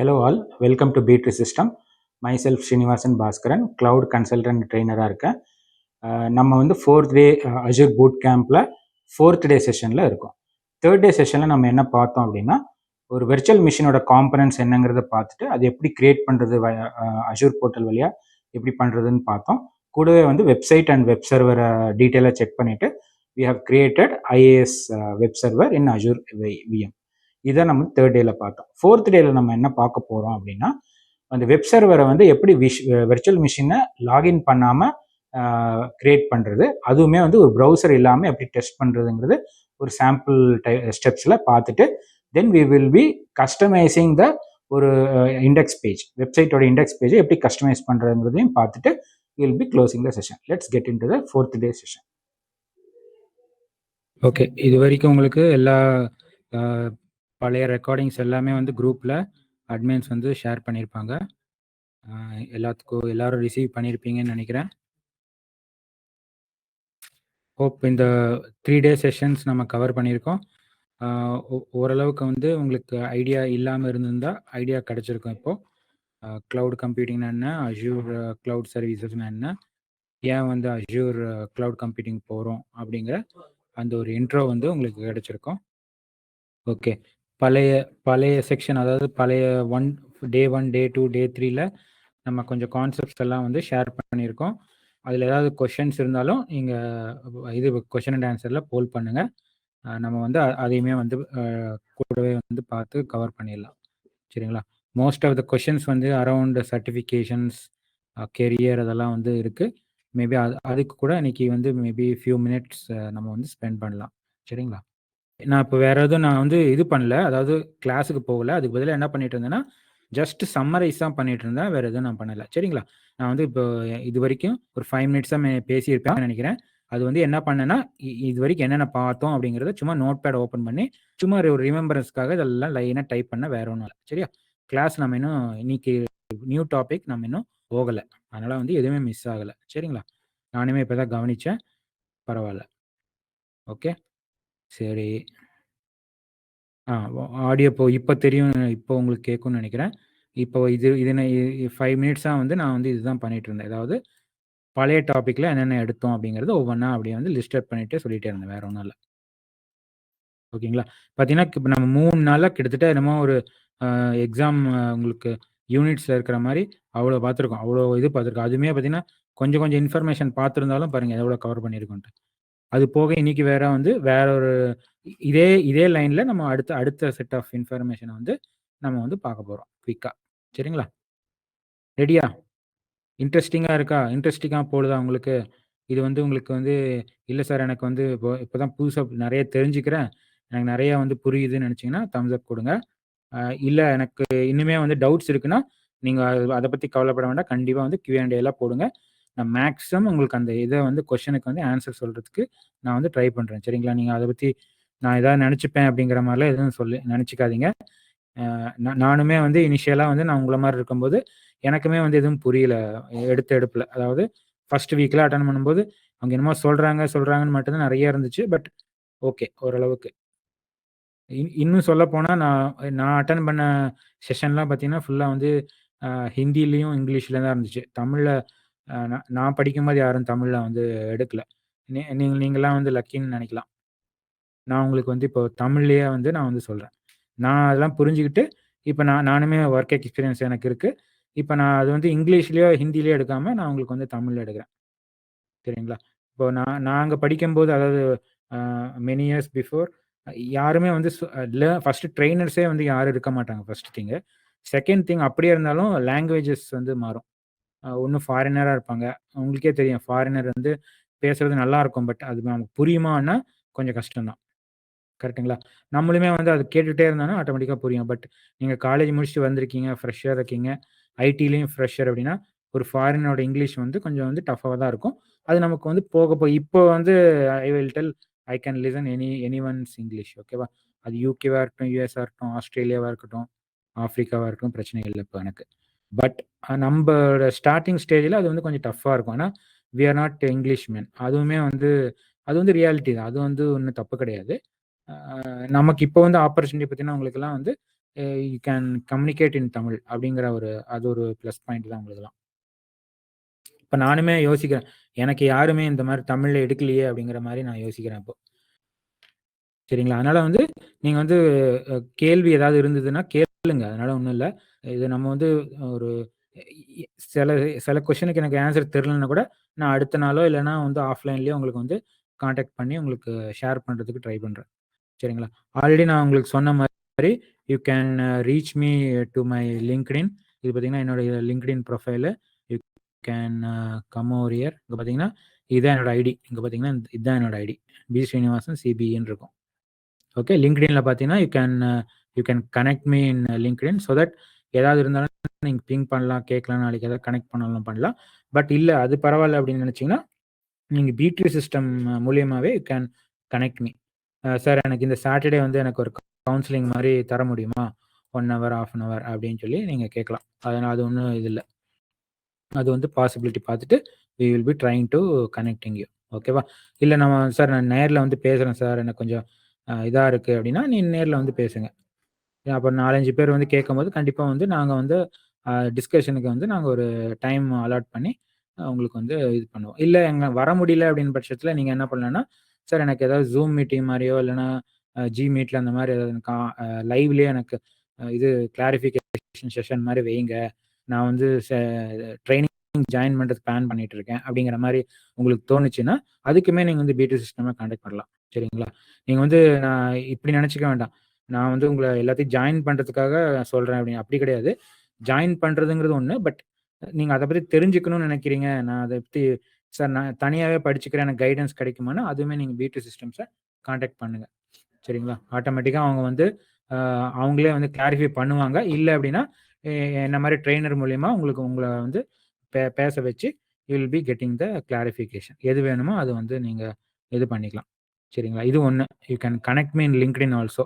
Hello all, welcome to B3 System. Myself Srinivasan Bhaskaran, Cloud Consultant Trainer-ஆ இருக்கேன். நம்ம வந்து 4th டே Azure Boot Campல 4th டே செஷனில் இருக்கோம். 3rd டே செஷனில் நம்ம என்ன பார்த்தோம் அப்படின்னா, ஒரு வெர்ச்சுவல் மிஷினோட காம்பனன்ட்ஸ் என்னங்கிறத பார்த்துட்டு அது எப்படி கிரியேட் பண்ணுறது Azure போர்ட்டல் வழியாக எப்படி பண்ணுறதுன்னு பார்த்தோம். கூடவே வந்து வெப்சைட் அண்ட் வெப் சர்வரை டீட்டெயிலாக செக் பண்ணிவிட்டு we have created IAS web server in Azure VM. இதை நம்ம 3rd டேல பார்த்தோம். 4th டேல நம்ம என்ன பார்க்க போகிறோம் அப்படின்னா, அந்த வெப் சர்வரை வந்து எப்படி வெர்ச்சுவல் மிஷினை லாகின் பண்ணாமல் கிரியேட் பண்ணுறது, அதுவுமே வந்து ஒரு ப்ரௌசர் இல்லாமல் எப்படி டெஸ்ட் பண்ணுறதுங்கிறது ஒரு சாம்பிள் ஸ்டெப்ஸில் பார்த்துட்டு then we will be customising the ஒரு இண்டெக்ஸ் பேஜ், வெப்சைட்டோட இண்டெக்ஸ் பேஜை எப்படி கஸ்டமைஸ் பண்ணுறதுங்கிறதையும் பார்த்துட்டு will be closing the session. Let's get in to the 4th day session. Okay, இது வரைக்கும் உங்களுக்கு எல்லா பழைய ரெக்கார்டிங்ஸ் எல்லாமே வந்து குரூப்பில் அட்மின்ஸ் வந்து ஷேர் பண்ணியிருப்பாங்க. எல்லாரும் ரிசீவ் பண்ணியிருப்பீங்கன்னு நினைக்கிறேன். ஹோப் இந்த 3 டே செஷன்ஸ் நம்ம கவர் பண்ணியிருக்கோம். ஓரளவுக்கு வந்து உங்களுக்கு ஐடியா இல்லாமல் இருந்திருந்தால் ஐடியா கிடச்சிருக்கும். இப்போது க்ளவுட் கம்ப்யூட்டிங்னா என்ன, அஷ்யூர் க்ளவுட் சர்வீசஸ்னா என்ன, ஏன் வந்து அஷ்யூர் க்ளவுட் கம்ப்யூட்டிங் போகிறோம் அப்படிங்கிற அந்த ஒரு இன்ட்ரோ வந்து உங்களுக்கு கிடச்சிருக்கும். ஓகே, பழைய செக்ஷன், அதாவது பழைய டே 1 டே 2 டே 3ல நம்ம கொஞ்சம் கான்செப்ட்ஸ் எல்லாம் வந்து ஷேர் பண்ணியிருக்கோம். அதில் ஏதாவது கொஷின்ஸ் இருந்தாலும் நீங்கள் இது கொஷின் அண்ட் ஆன்சரில் போல் பண்ணுங்கள். நம்ம வந்து அதையுமே வந்து கூடவே வந்து பார்த்து கவர் பண்ணிடலாம். சரிங்களா? மோஸ்ட் ஆஃப் த கொஷின்ஸ் வந்து அரவுண்ட் சர்டிஃபிகேஷன்ஸ், கெரியர் அதெல்லாம் வந்து இருக்குது. மேபி அதுக்கு கூட இன்னைக்கு வந்து மேபி ஃபியூ மினிட்ஸ் நம்ம வந்து ஸ்பெண்ட் பண்ணலாம். சரிங்களா? நான் இப்போ வேறு எதுவும் நான் வந்து இது பண்ணல, அதாவது கிளாஸுக்கு போகல. அதுக்கு பதிலாக என்ன பண்ணிட்டு இருந்தேன்னா, ஜஸ்ட் சம்மரைஸ் தான் பண்ணிட்டு இருந்தேன், வேறு எதுவும் நான் பண்ணலை. சரிங்களா? நான் வந்து இப்போ இது வரைக்கும் ஒரு 5 மினிட்ஸ் தான் பேசியிருப்பேன் நினைக்கிறேன். அது வந்து என்ன பண்ணேன்னா, இது வரைக்கும் என்னென்ன பார்த்தோம் அப்படிங்கிறத சும்மா நோட் பேட் ஓப்பன் பண்ணி சும்மா ஒரு ரிமெம்பரன்ஸ்க்காக இதெல்லாம் லைனாக டைப் பண்ண, வேற ஒன்றும் இல்லை. சரியா? கிளாஸ் நம்ம இன்னும் இன்னைக்கு நியூ டாபிக் நம்ம இன்னும் போகலை, அதனால் வந்து எதுவுமே மிஸ் ஆகலை. சரிங்களா? நானுமே இப்போ தான் கவனித்தேன், பரவாயில்ல. ஓகே, சரி. ஆடியோ இப்போ தெரியும், இப்போ உங்களுக்கு கேட்கும்னு நினைக்கிறேன். இப்போ இது 5 மினிட்ஸாக வந்து நான் வந்து இதுதான் பண்ணிட்டு இருந்தேன். அதாவது பழைய டாப்பிக்கில் என்னென்ன எடுத்தோம் அப்படிங்கிறது ஒவ்வொன்றா அப்படியே வந்து லிஸ்ட் அவுட் பண்ணிட்டு சொல்லிட்டே இருந்தேன், வேற ஒன்றும் இல்லை. ஓகேங்களா? பார்த்தீங்கன்னா இப்போ நம்ம 3 நாளாக கிட்டத்தட்ட என்னமோ ஒரு எக்ஸாம் உங்களுக்கு யூனிட்ஸில் இருக்கிற மாதிரி அவ்வளோ பார்த்துருக்கோம், அவ்வளோ இது பார்த்துருக்கோம். அதுவுமே பார்த்தீங்கன்னா கொஞ்சம் இன்ஃபர்மேஷன் பார்த்துருந்தாலும் பாருங்கள் எவ்வளோ கவர் பண்ணியிருக்கோன்ட்டு. அது போக இன்னைக்கு வேற வந்து வேற ஒரு இதே லைன்ல நம்ம அடுத்த செட் ஆஃப் இன்ஃபர்மேஷனை வந்து நம்ம வந்து பார்க்க போகிறோம் குயிக்காக. சரிங்களா? ரெடியா? இன்ட்ரெஸ்டிங்காக இருக்கா? இன்ட்ரெஸ்டிங்காக போடுதா உங்களுக்கு? இது வந்து உங்களுக்கு வந்து இல்லை சார், எனக்கு வந்து இப்போ தான் புதுசாக நிறைய தெரிஞ்சுக்கிறேன், எனக்கு நிறையா வந்து புரியுதுன்னு நினச்சிங்கன்னா தம்ஸ் அப் கொடுங்க. இல்லை எனக்கு இன்னுமே வந்து டவுட்ஸ் இருக்குன்னா நீங்கள் அதை பற்றி கவலைப்பட வேண்டாம், கண்டிப்பாக வந்து Q&A எல்லாம் போடுங்க. நான் மேக்ஸிமம் உங்களுக்கு அந்த இதை வந்து கொஷனுக்கு வந்து ஆன்சர் சொல்கிறதுக்கு நான் வந்து ட்ரை பண்ணுறேன். சரிங்களா? நீங்கள் அதை பற்றி நான் ஏதாவது நினச்சிப்பேன் அப்படிங்கிற மாதிரிலாம் எதுவும் நினச்சிக்காதீங்க. நானுமே வந்து இனிஷியலாக வந்து நான் உங்களை மாதிரி இருக்கும்போது எனக்குமே வந்து எதுவும் புரியல எடுப்பில். அதாவது ஃபர்ஸ்ட் வீக்கில் அட்டன் பண்ணும்போது அவங்க என்னமோ சொல்கிறாங்கன்னு மட்டும்தான் நிறைய இருந்துச்சு. பட் ஓகே, ஓரளவுக்கு. இன்னும் சொல்ல போனால் நான் அட்டன் பண்ண செஷன்லாம் பார்த்தீங்கன்னா ஃபுல்லாக வந்து ஹிந்திலையும் இங்கிலீஷில் தான் இருந்துச்சு. தமிழில் நான் படிக்கும்போது யாரும் தமிழில் வந்து எடுக்கல. நீங்களாம் வந்து லக்கின்னு நினைக்கலாம். நான் உங்களுக்கு வந்து இப்போ தமிழ்லேயே வந்து நான் வந்து சொல்கிறேன். நான் அதெல்லாம் புரிஞ்சுக்கிட்டு இப்போ நானுமே ஒர்க் எக்ஸ்பீரியன்ஸ் எனக்கு இருக்குது. இப்போ நான் அது வந்து இங்கிலீஷ்லேயோ ஹிந்திலேயோ எடுக்காமல் நான் உங்களுக்கு வந்து தமிழில் எடுக்கிறேன். சரிங்களா? இப்போ நாங்கள் படிக்கும்போது, அதாவது மெனி இயர்ஸ் பிஃபோர், யாருமே வந்து ஃபஸ்ட்டு ட்ரெயினர்ஸே வந்து யாரும் இருக்க மாட்டாங்க. ஃபர்ஸ்ட் திங்கு. செகண்ட் திங், அப்படியே இருந்தாலும் லாங்குவேஜஸ் வந்து மாறும். ஒன்று ஃபாரினராக இருப்பாங்க. உங்களுக்கே தெரியும், ஃபாரினர் வந்து பேசுகிறது நல்லாயிருக்கும், பட் அது நமக்கு புரியுமான்னா கொஞ்சம் கஷ்டம்தான். கரெக்டுங்களா? நம்மளுமே வந்து அது கேட்டுகிட்டே இருந்தாலும் ஆட்டோமேட்டிக்காக புரியும். பட் நீங்கள் காலேஜ் முடிச்சுட்டு வந்திருக்கீங்க, ஃப்ரெஷ்ஷாக இருக்கீங்க, ஐடிலையும் ஃப்ரெஷ்ஷர் அப்படின்னா ஒரு ஃபாரினோட இங்கிலீஷ் வந்து கொஞ்சம் வந்து டஃப்பாக தான் இருக்கும். அது நமக்கு வந்து போக இப்போ வந்து I will tell I can listen any one's English. ஓகேவா? அது யூகேவாக இருக்கட்டும், யூஎஸ்ஆ இருக்கட்டும், ஆஸ்திரேலியாவாக இருக்கட்டும், ஆஃப்ரிக்காவாக இருக்கட்டும், பிரச்சனை இல்லை இப்போ எனக்கு. பட் நம்மளோட ஸ்டார்டிங் ஸ்டேஜில் அது வந்து கொஞ்சம் டஃப்பாக இருக்கும். ஆனால் we are not English man. அதுவுமே வந்து அது வந்து ரியாலிட்டி தான். அது வந்து ஒன்றும் தப்பு கிடையாது. நமக்கு இப்போ வந்து ஆப்பர்ச்சுனிட்டி பார்த்தீங்கன்னா உங்களுக்கெல்லாம் வந்து யூ கேன் கம்யூனிகேட் இன் தமிழ் அப்படிங்கிற அது ஒரு ப்ளஸ் பாயிண்ட் தான் உங்களுக்குலாம். இப்போ நானுமே யோசிக்கிறேன், எனக்கு யாருமே இந்த மாதிரி தமிழில் எடுக்கலையே அப்படிங்கிற மாதிரி நான் யோசிக்கிறேன் இப்போ. சரிங்களா? அதனால வந்து நீங்க வந்து கேள்வி ஏதாவது இருந்ததுன்னா கேளுங்க. அதனால ஒண்ணும் இல்ல. இது நம்ம வந்து ஒரு சில சில கொஸ்டினுக்கு எனக்கு ஆன்சர் தெரியலன்னா கூட, நான் அடுத்த நாளோ இல்லன்னா வந்து ஆஃப்லைன்லயோ உங்களுக்கு வந்து கான்டாக்ட் பண்ணி உங்களுக்கு ஷேர் பண்றதுக்கு ட்ரை பண்றேன். சரிங்களா? ஆல்ரெடி நான் உங்களுக்கு சொன்ன மாரி you can reach me to my LinkedIn. இது பார்த்தீங்கன்னா, என்னுடைய LinkedIn profile. You can come over here. இங்க பார்த்தீங்கன்னா, இதான் என்னோட ஐடி. இங்க பார்த்தீங்கன்னா, இதான் என்னோட ஐடி. பி. ஸ்ரீனிவாசன் சிபின்னு இருக்கும். ஓகே. LinkedInல பார்த்தீங்கன்னா, you can connect me in LinkedIn. So that ஏதாவது இருந்தாலும் நீங்க பிங் பண்ணலாம், கேட்கலாம், நாளைக்கு ஏதாவது கனெக்ட் பண்ணாலும் பண்ணலாம். பட் இல்ல அது பரவாயில்ல அப்படின்னு நினைச்சீங்கன்னா, நீங்க B2 சிஸ்டம் மூலியமாவே you can connect me. Sir எனக்கு இந்த சாட்டர்டே வந்து எனக்கு ஒரு கவுன்சிலிங் மாதிரி தர முடியுமா? 1 ஹவர், 1/2 அன் ஹவர் அப்படின்னு சொல்லி நீங்க கேட்கலாம். அதனால அது ஒண்ணும் இது இல்ல. அது வந்து பாசிபிலிட்டி பார்த்துட்டு we will be trying to connecting you. ஓகேவா? இல்ல சார் நான் நேர்ல வந்து பேசுறேன் சார். எனக்கு கொஞ்சம் இதா இருக்கு அப்படின்னா, நீ நேர்ல வந்து பேசுங்க. அப்புறம் 4, 5 பேர் வந்து கேட்கும்போது கண்டிப்பா வந்து நாங்க வந்து டிஸ்கஷனுக்கு வந்து நாங்க ஒரு டைம் அலாட் பண்ணி உங்களுக்கு வந்து இது பண்ணுவோம். இல்ல எங்க வர முடியல அப்படின்னு பட்சத்துல நீங்க என்ன பண்ணலாம்னா, சார் எனக்கு ஏதாவது Zoom மீட்டிங் மாரியோ இல்லன்னா G மீட்ல அந்த மாரி ஏதாவது லைவ்லயே எனக்கு இது கிளாரிஃபிகேஷன் செஷன் மாரி வைங்க. நான் வந்து ட்ரெய்னிங் ஜாயின் பண்றதுக்கு பிளான் பண்ணிட்டு இருக்கேன். அப்படிங்கிற மாரி உங்களுக்கு தோணுச்சுன்னா, அதுக்குமே நீங்க வந்து B2 சிஸ்டம கான்டாக்ட் பண்ணலாம். சரிங்களா? நீங்க வந்து நான் இப்படி நினைச்சுக்க வேண்டாம். நான் வந்து உங்கள எல்லாத்தையும் ஜாயின் பண்றதுக்காக சொல்றேன் அப்படின்னு. அப்படி கிடையாது. ஜாயின் பண்றதுங்கிறது ஒண்ணு. பட் நீங்க அத பத்தி தெரிஞ்சுக்கணும்னு நினைக்கிறீங்க. நான் அத பத்தி சார் நான் தனியாவே படிச்சுக்கிறேன். எனக்கு கைடன்ஸ் கிடைக்குமான்னா, அதுவுமே நீங்க B2 சிஸ்டம்ஸ கான்டாக்ட் பண்ணுங்க. சரிங்களா? ஆட்டோமேட்டிக்கா அவங்க வந்து அவங்களே வந்து கிளாரிஃபை பண்ணுவாங்க. இல்ல அப்படின்னா, எ என்ன மாரி ட்ரெய்னர் மூலியமா உங்களுக்கு உங்கள வந்து பேச வச்சு you will be getting the clarification. எது வேணுமோ அது வந்து நீங்க இது பண்ணிக்கலாம். சரிங்களா? இது ஒண்ணு. You can connect me in LinkedIn also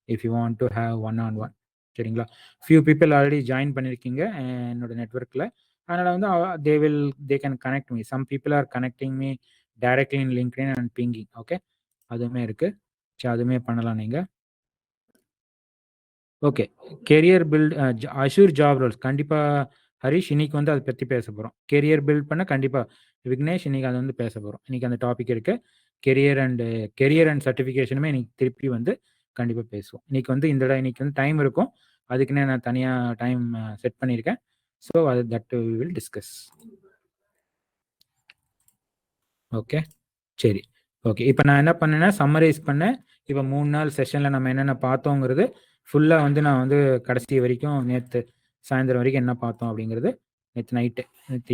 if you want to have one on one. சரிங்களா? ஃபியூ பீப்பிள் ஆல்ரெடி ஜாயின் பண்ணியிருக்கீங்க என்னோட நெட்வொர்க்ல. அதனால வந்து they can connect me. Some people are connecting me directly in LinkedIn and pinging. Okay. அதுவுமே இருக்கு. அதுவுமே பண்ணலாம் நீங்க. Okay. Career build assure job roles கண்டிப்பா ஹரிஷ் இன்னைக்கு வந்து அத பத்தி பேச போறோம். கெரியர் பில்ட் பண்ண கண்டிப்பா விக்னேஷ் இன்னைக்கு அத வந்து பேச போறோம். இன்னைக்கு அந்த டாபிக் இருக்கு. கெரியர் அண்ட் சர்டிஃபிகேஷனுமே இன்னைக்கு திருப்பி வந்து கண்டிப்பா பேசுவோம். இன்னைக்கு வந்து டைம் இருக்கும். அதுக்குன்னே நான் தனியா டைம் செட் பண்ணியிருக்கேன். So that we will discuss. Okay. சரி. ஓகே. இப்ப நான் என்ன பண்ணேன்னா, சம்மரைஸ் பண்ணேன். இப்ப 3 நாள் செஷன்ல நம்ம என்னென்ன பார்த்தோங்கிறது, ஃபுல்லா வந்து நான் வந்து கடைசி வரைக்கும் நேத்து சாயந்தரம் வரைக்கும் என்ன பார்த்தோம் அப்படிங்கிறது, நேத்து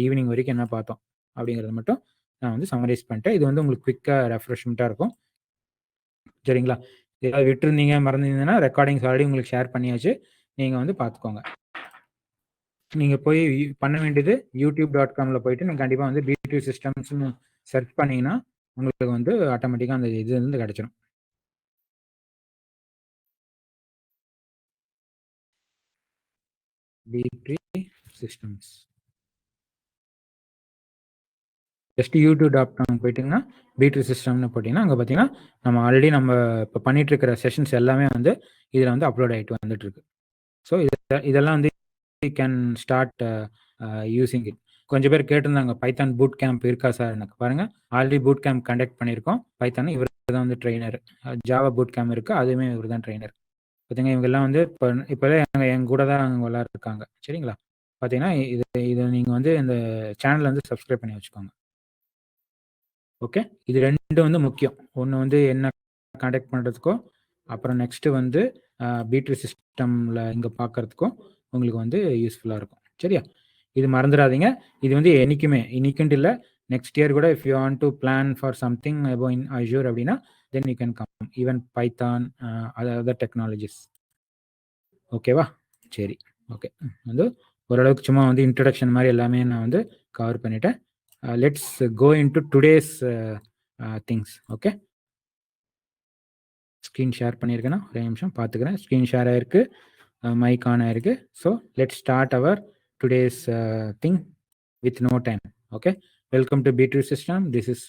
ஈவினிங் வரைக்கும் என்ன பார்த்தோம் அப்படிங்கிறத மட்டும் நான் வந்து சம்மரைஸ் பண்ணிட்டேன். இது வந்து உங்களுக்கு குயிக்கா ரெஃப்ரெஷ்மென்ட்டா இருக்கும். சரிங்களா? ஏதாவது விட்டுருந்தீங்க, மறந்திருந்தீங்கன்னா ரெக்கார்டிங்ஸ் ஆல்ரெடி உங்களுக்கு ஷேர் பண்ணியாச்சு. நீங்க வந்து பார்த்துக்கோங்க. நீங்க போய் பண்ண வேண்டியது youtube.comல போயிட்டு நீங்க கண்டிப்பா வந்து B2 சிஸ்டம்ஸ்ன்னு சர்ச் பண்ணீங்கன்னா, உங்களுக்கு வந்து ஆட்டோமேட்டிக்கா அந்த இது வந்து கிடைச்சிரும். B2 systems. ஜஸ்ட் youtube.com போயிட்டீங்கன்னா, B2 சிஸ்டம்னு போட்டீங்கன்னா, அங்க பார்த்தீங்கன்னா, நம்ம இப்ப பண்ணிட்டு இருக்கிற செஷன்ஸ் எல்லாமே வந்து இதுல வந்து அப்லோட் ஆயிட்டு வந்துட்டு இருக்கு. ஸோ இதெல்லாம் வந்து you can start using it. கொஞ்சம் பேர் கேட்டிருந்தாங்க, பைத்தான் பூட் கேம்ப் இருக்கா சார்? எனக்கு பாருங்க, ஆல்ரெடி பூட் கேம்ப் கண்டக்ட் பண்ணியிருக்கோம். பைத்தான் இவர் தான் வந்து ட்ரெய்னர். ஜாவா பூட் கேம்ப் இருக்கு. அதுவுமே இவர் தான் ட்ரெய்னர். பார்த்தீங்கன்னா, இவங்கெல்லாம் வந்து இப்போதான் என் கூட தான் அவங்க எல்லாரும் இருக்காங்க. சரிங்களா? பார்த்தீங்கன்னா, இதை நீங்க வந்து இந்த சேனல் வந்து சப்ஸ்கிரைப் பண்ணி வச்சுக்கோங்க. ஓகே. இது 2 வந்து முக்கியம். ஒண்ணு வந்து என்ன கான்டாக்ட் பண்றதுக்கோ, அப்புறம் நெக்ஸ்ட் வந்து B2 சிஸ்டம்ல இங்க பார்க்கறதுக்கும் உங்களுக்கு வந்து யூஸ்ஃபுல்லா இருக்கும். சரியா? இது மறந்துடாதீங்க. இது வந்து என்னைக்குமே இன்னைக்குன்ட்டு இல்ல, நெக்ஸ்ட் இயர் கூட if you want to plan for something above in Azure அப்படின்னா, then you can come. Even Python other technologies. ஓகேவா? சரி. ஓகே. வந்து ஓரளவுக்கு சும்மா வந்து இன்ட்ரோடக்ஷன் மாரி எல்லாமே நான் வந்து கவர் பண்ணிட்டேன். Let's go into today's things. Okay. Screen share பண்ணியிருக்கேனா? ஒரே நிமிஷம் பார்த்துக்கிறேன். ஸ்க்ரீன் ஷேர் ஆயிருக்கு. மைக் ஆன் ஆயிருக்கு. So let's start our today's thing with no time. Okay. Welcome to B2 system. This is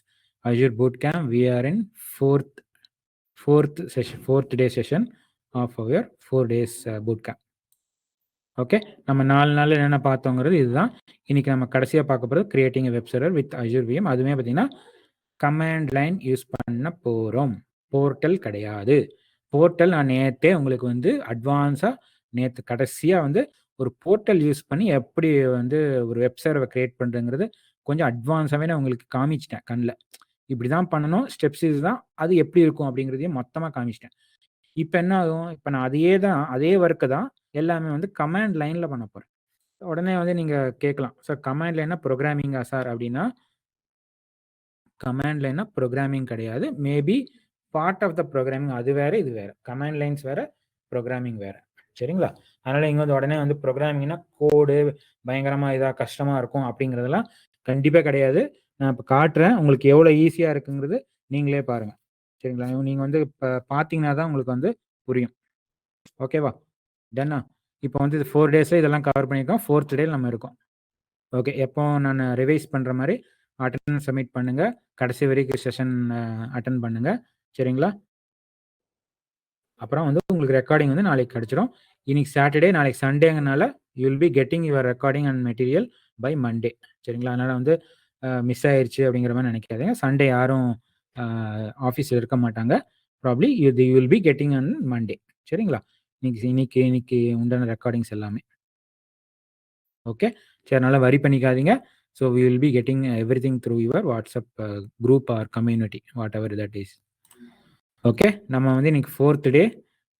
Azure Bootcamp. We are in fourth day session. Of our 4 days boot camp. ஓகே, நம்ம 4 நாள் என்னென்ன பார்த்தோங்கிறது இதுதான். இன்னைக்கு நம்ம கடைசியாக பார்க்க போகிறது creating web server with Azure VM. அதுவுமே பார்த்தீங்கன்னா கமாண்ட் லைன் யூஸ் பண்ண போகிறோம், போர்ட்டல் கிடையாது. போர்ட்டல் நான் நேற்றே உங்களுக்கு வந்து அட்வான்ஸாக நேற்று கடைசியாக வந்து ஒரு போர்ட்டல் யூஸ் பண்ணி எப்படி வந்து ஒரு வெப் சர்வை கிரியேட் பண்ணுறங்கிறது கொஞ்சம் அட்வான்ஸாகவே நான் உங்களுக்கு காமிச்சிட்டேன். கண்ணில் இப்படி தான் பண்ணணும், ஸ்டெப்ஸ் இதுதான், அது எப்படி இருக்கும் அப்படிங்கிறதையும் மொத்தமாக காமிச்சிட்டேன். இப்போ என்ன ஆகும், இப்போ நான் அதே ஒர்க்கு தான் எல்லாமே வந்து கமாண்ட் லைனில் பண்ண போகிறேன். உடனே வந்து நீங்கள் கேட்கலாம், சார் கமாண்ட் லைனா ப்ரோக்ராமிங்கா சார் அப்படின்னா, கமாண்ட் லைனா ப்ரோக்ராமிங் கிடையாது. Maybe part of the programming, அது வேற இது வேற. கமாண்ட் லைன்ஸ் வேற, ப்ரோக்ராமிங் வேற. சரிங்களா? அதனால இங்கே வந்து உடனே வந்து ப்ரோக்ராமிங்னா கோடு பயங்கரமாக இதாக கஷ்டமாக இருக்கும் அப்படிங்கிறதெல்லாம் கண்டிப்பாக கிடையாது. நான் இப்போ காட்டுறேன், உங்களுக்கு எவ்வளோ ஈஸியாக இருக்குங்கிறது நீங்களே பாருங்க. சரிங்களா? நீங்கள் வந்து இப்போ பார்த்தீங்கன்னா தான் உங்களுக்கு வந்து புரியும். ஓகேவா? டன்னா? இப்போ வந்து இது 4 டேஸில் இதெல்லாம் கவர் பண்ணியிருக்கோம். 4th டே நம்ம இருக்கோம். ஓகே, எப்போ நான் ரிவைஸ் பண்ணுற மாதிரி அட்டெண்டன்ஸ் சப்மிட் பண்ணுங்க, கடைசி வரைக்கும் செஷன் அட்டன் பண்ணுங்க. சரிங்களா? அப்புறம் வந்து உங்களுக்கு ரெக்கார்டிங் வந்து நாளைக்கு கிடைச்சிடும். இன்னைக்கு சாட்டர்டே, நாளைக்கு சண்டேங்கனால you will be getting your recording and material by Monday. சரிங்களா? அதனால் வந்து மிஸ் ஆயிடுச்சு அப்படிங்கிற மாதிரி நினைக்காதீங்க. சண்டே யாரும் ஆஃபீஸில் இருக்க மாட்டாங்க. Probably you will be getting on Monday. சரிங்களா? இன்னைக்கு உண்டான ரெக்கார்டிங்ஸ் எல்லாமே. ஓகே, சரி, அதனால வரி பண்ணிக்காதீங்க. So we will be getting everything through your WhatsApp group or community, whatever that is. Okay, நம்ம வந்து இன்னைக்கு 4th day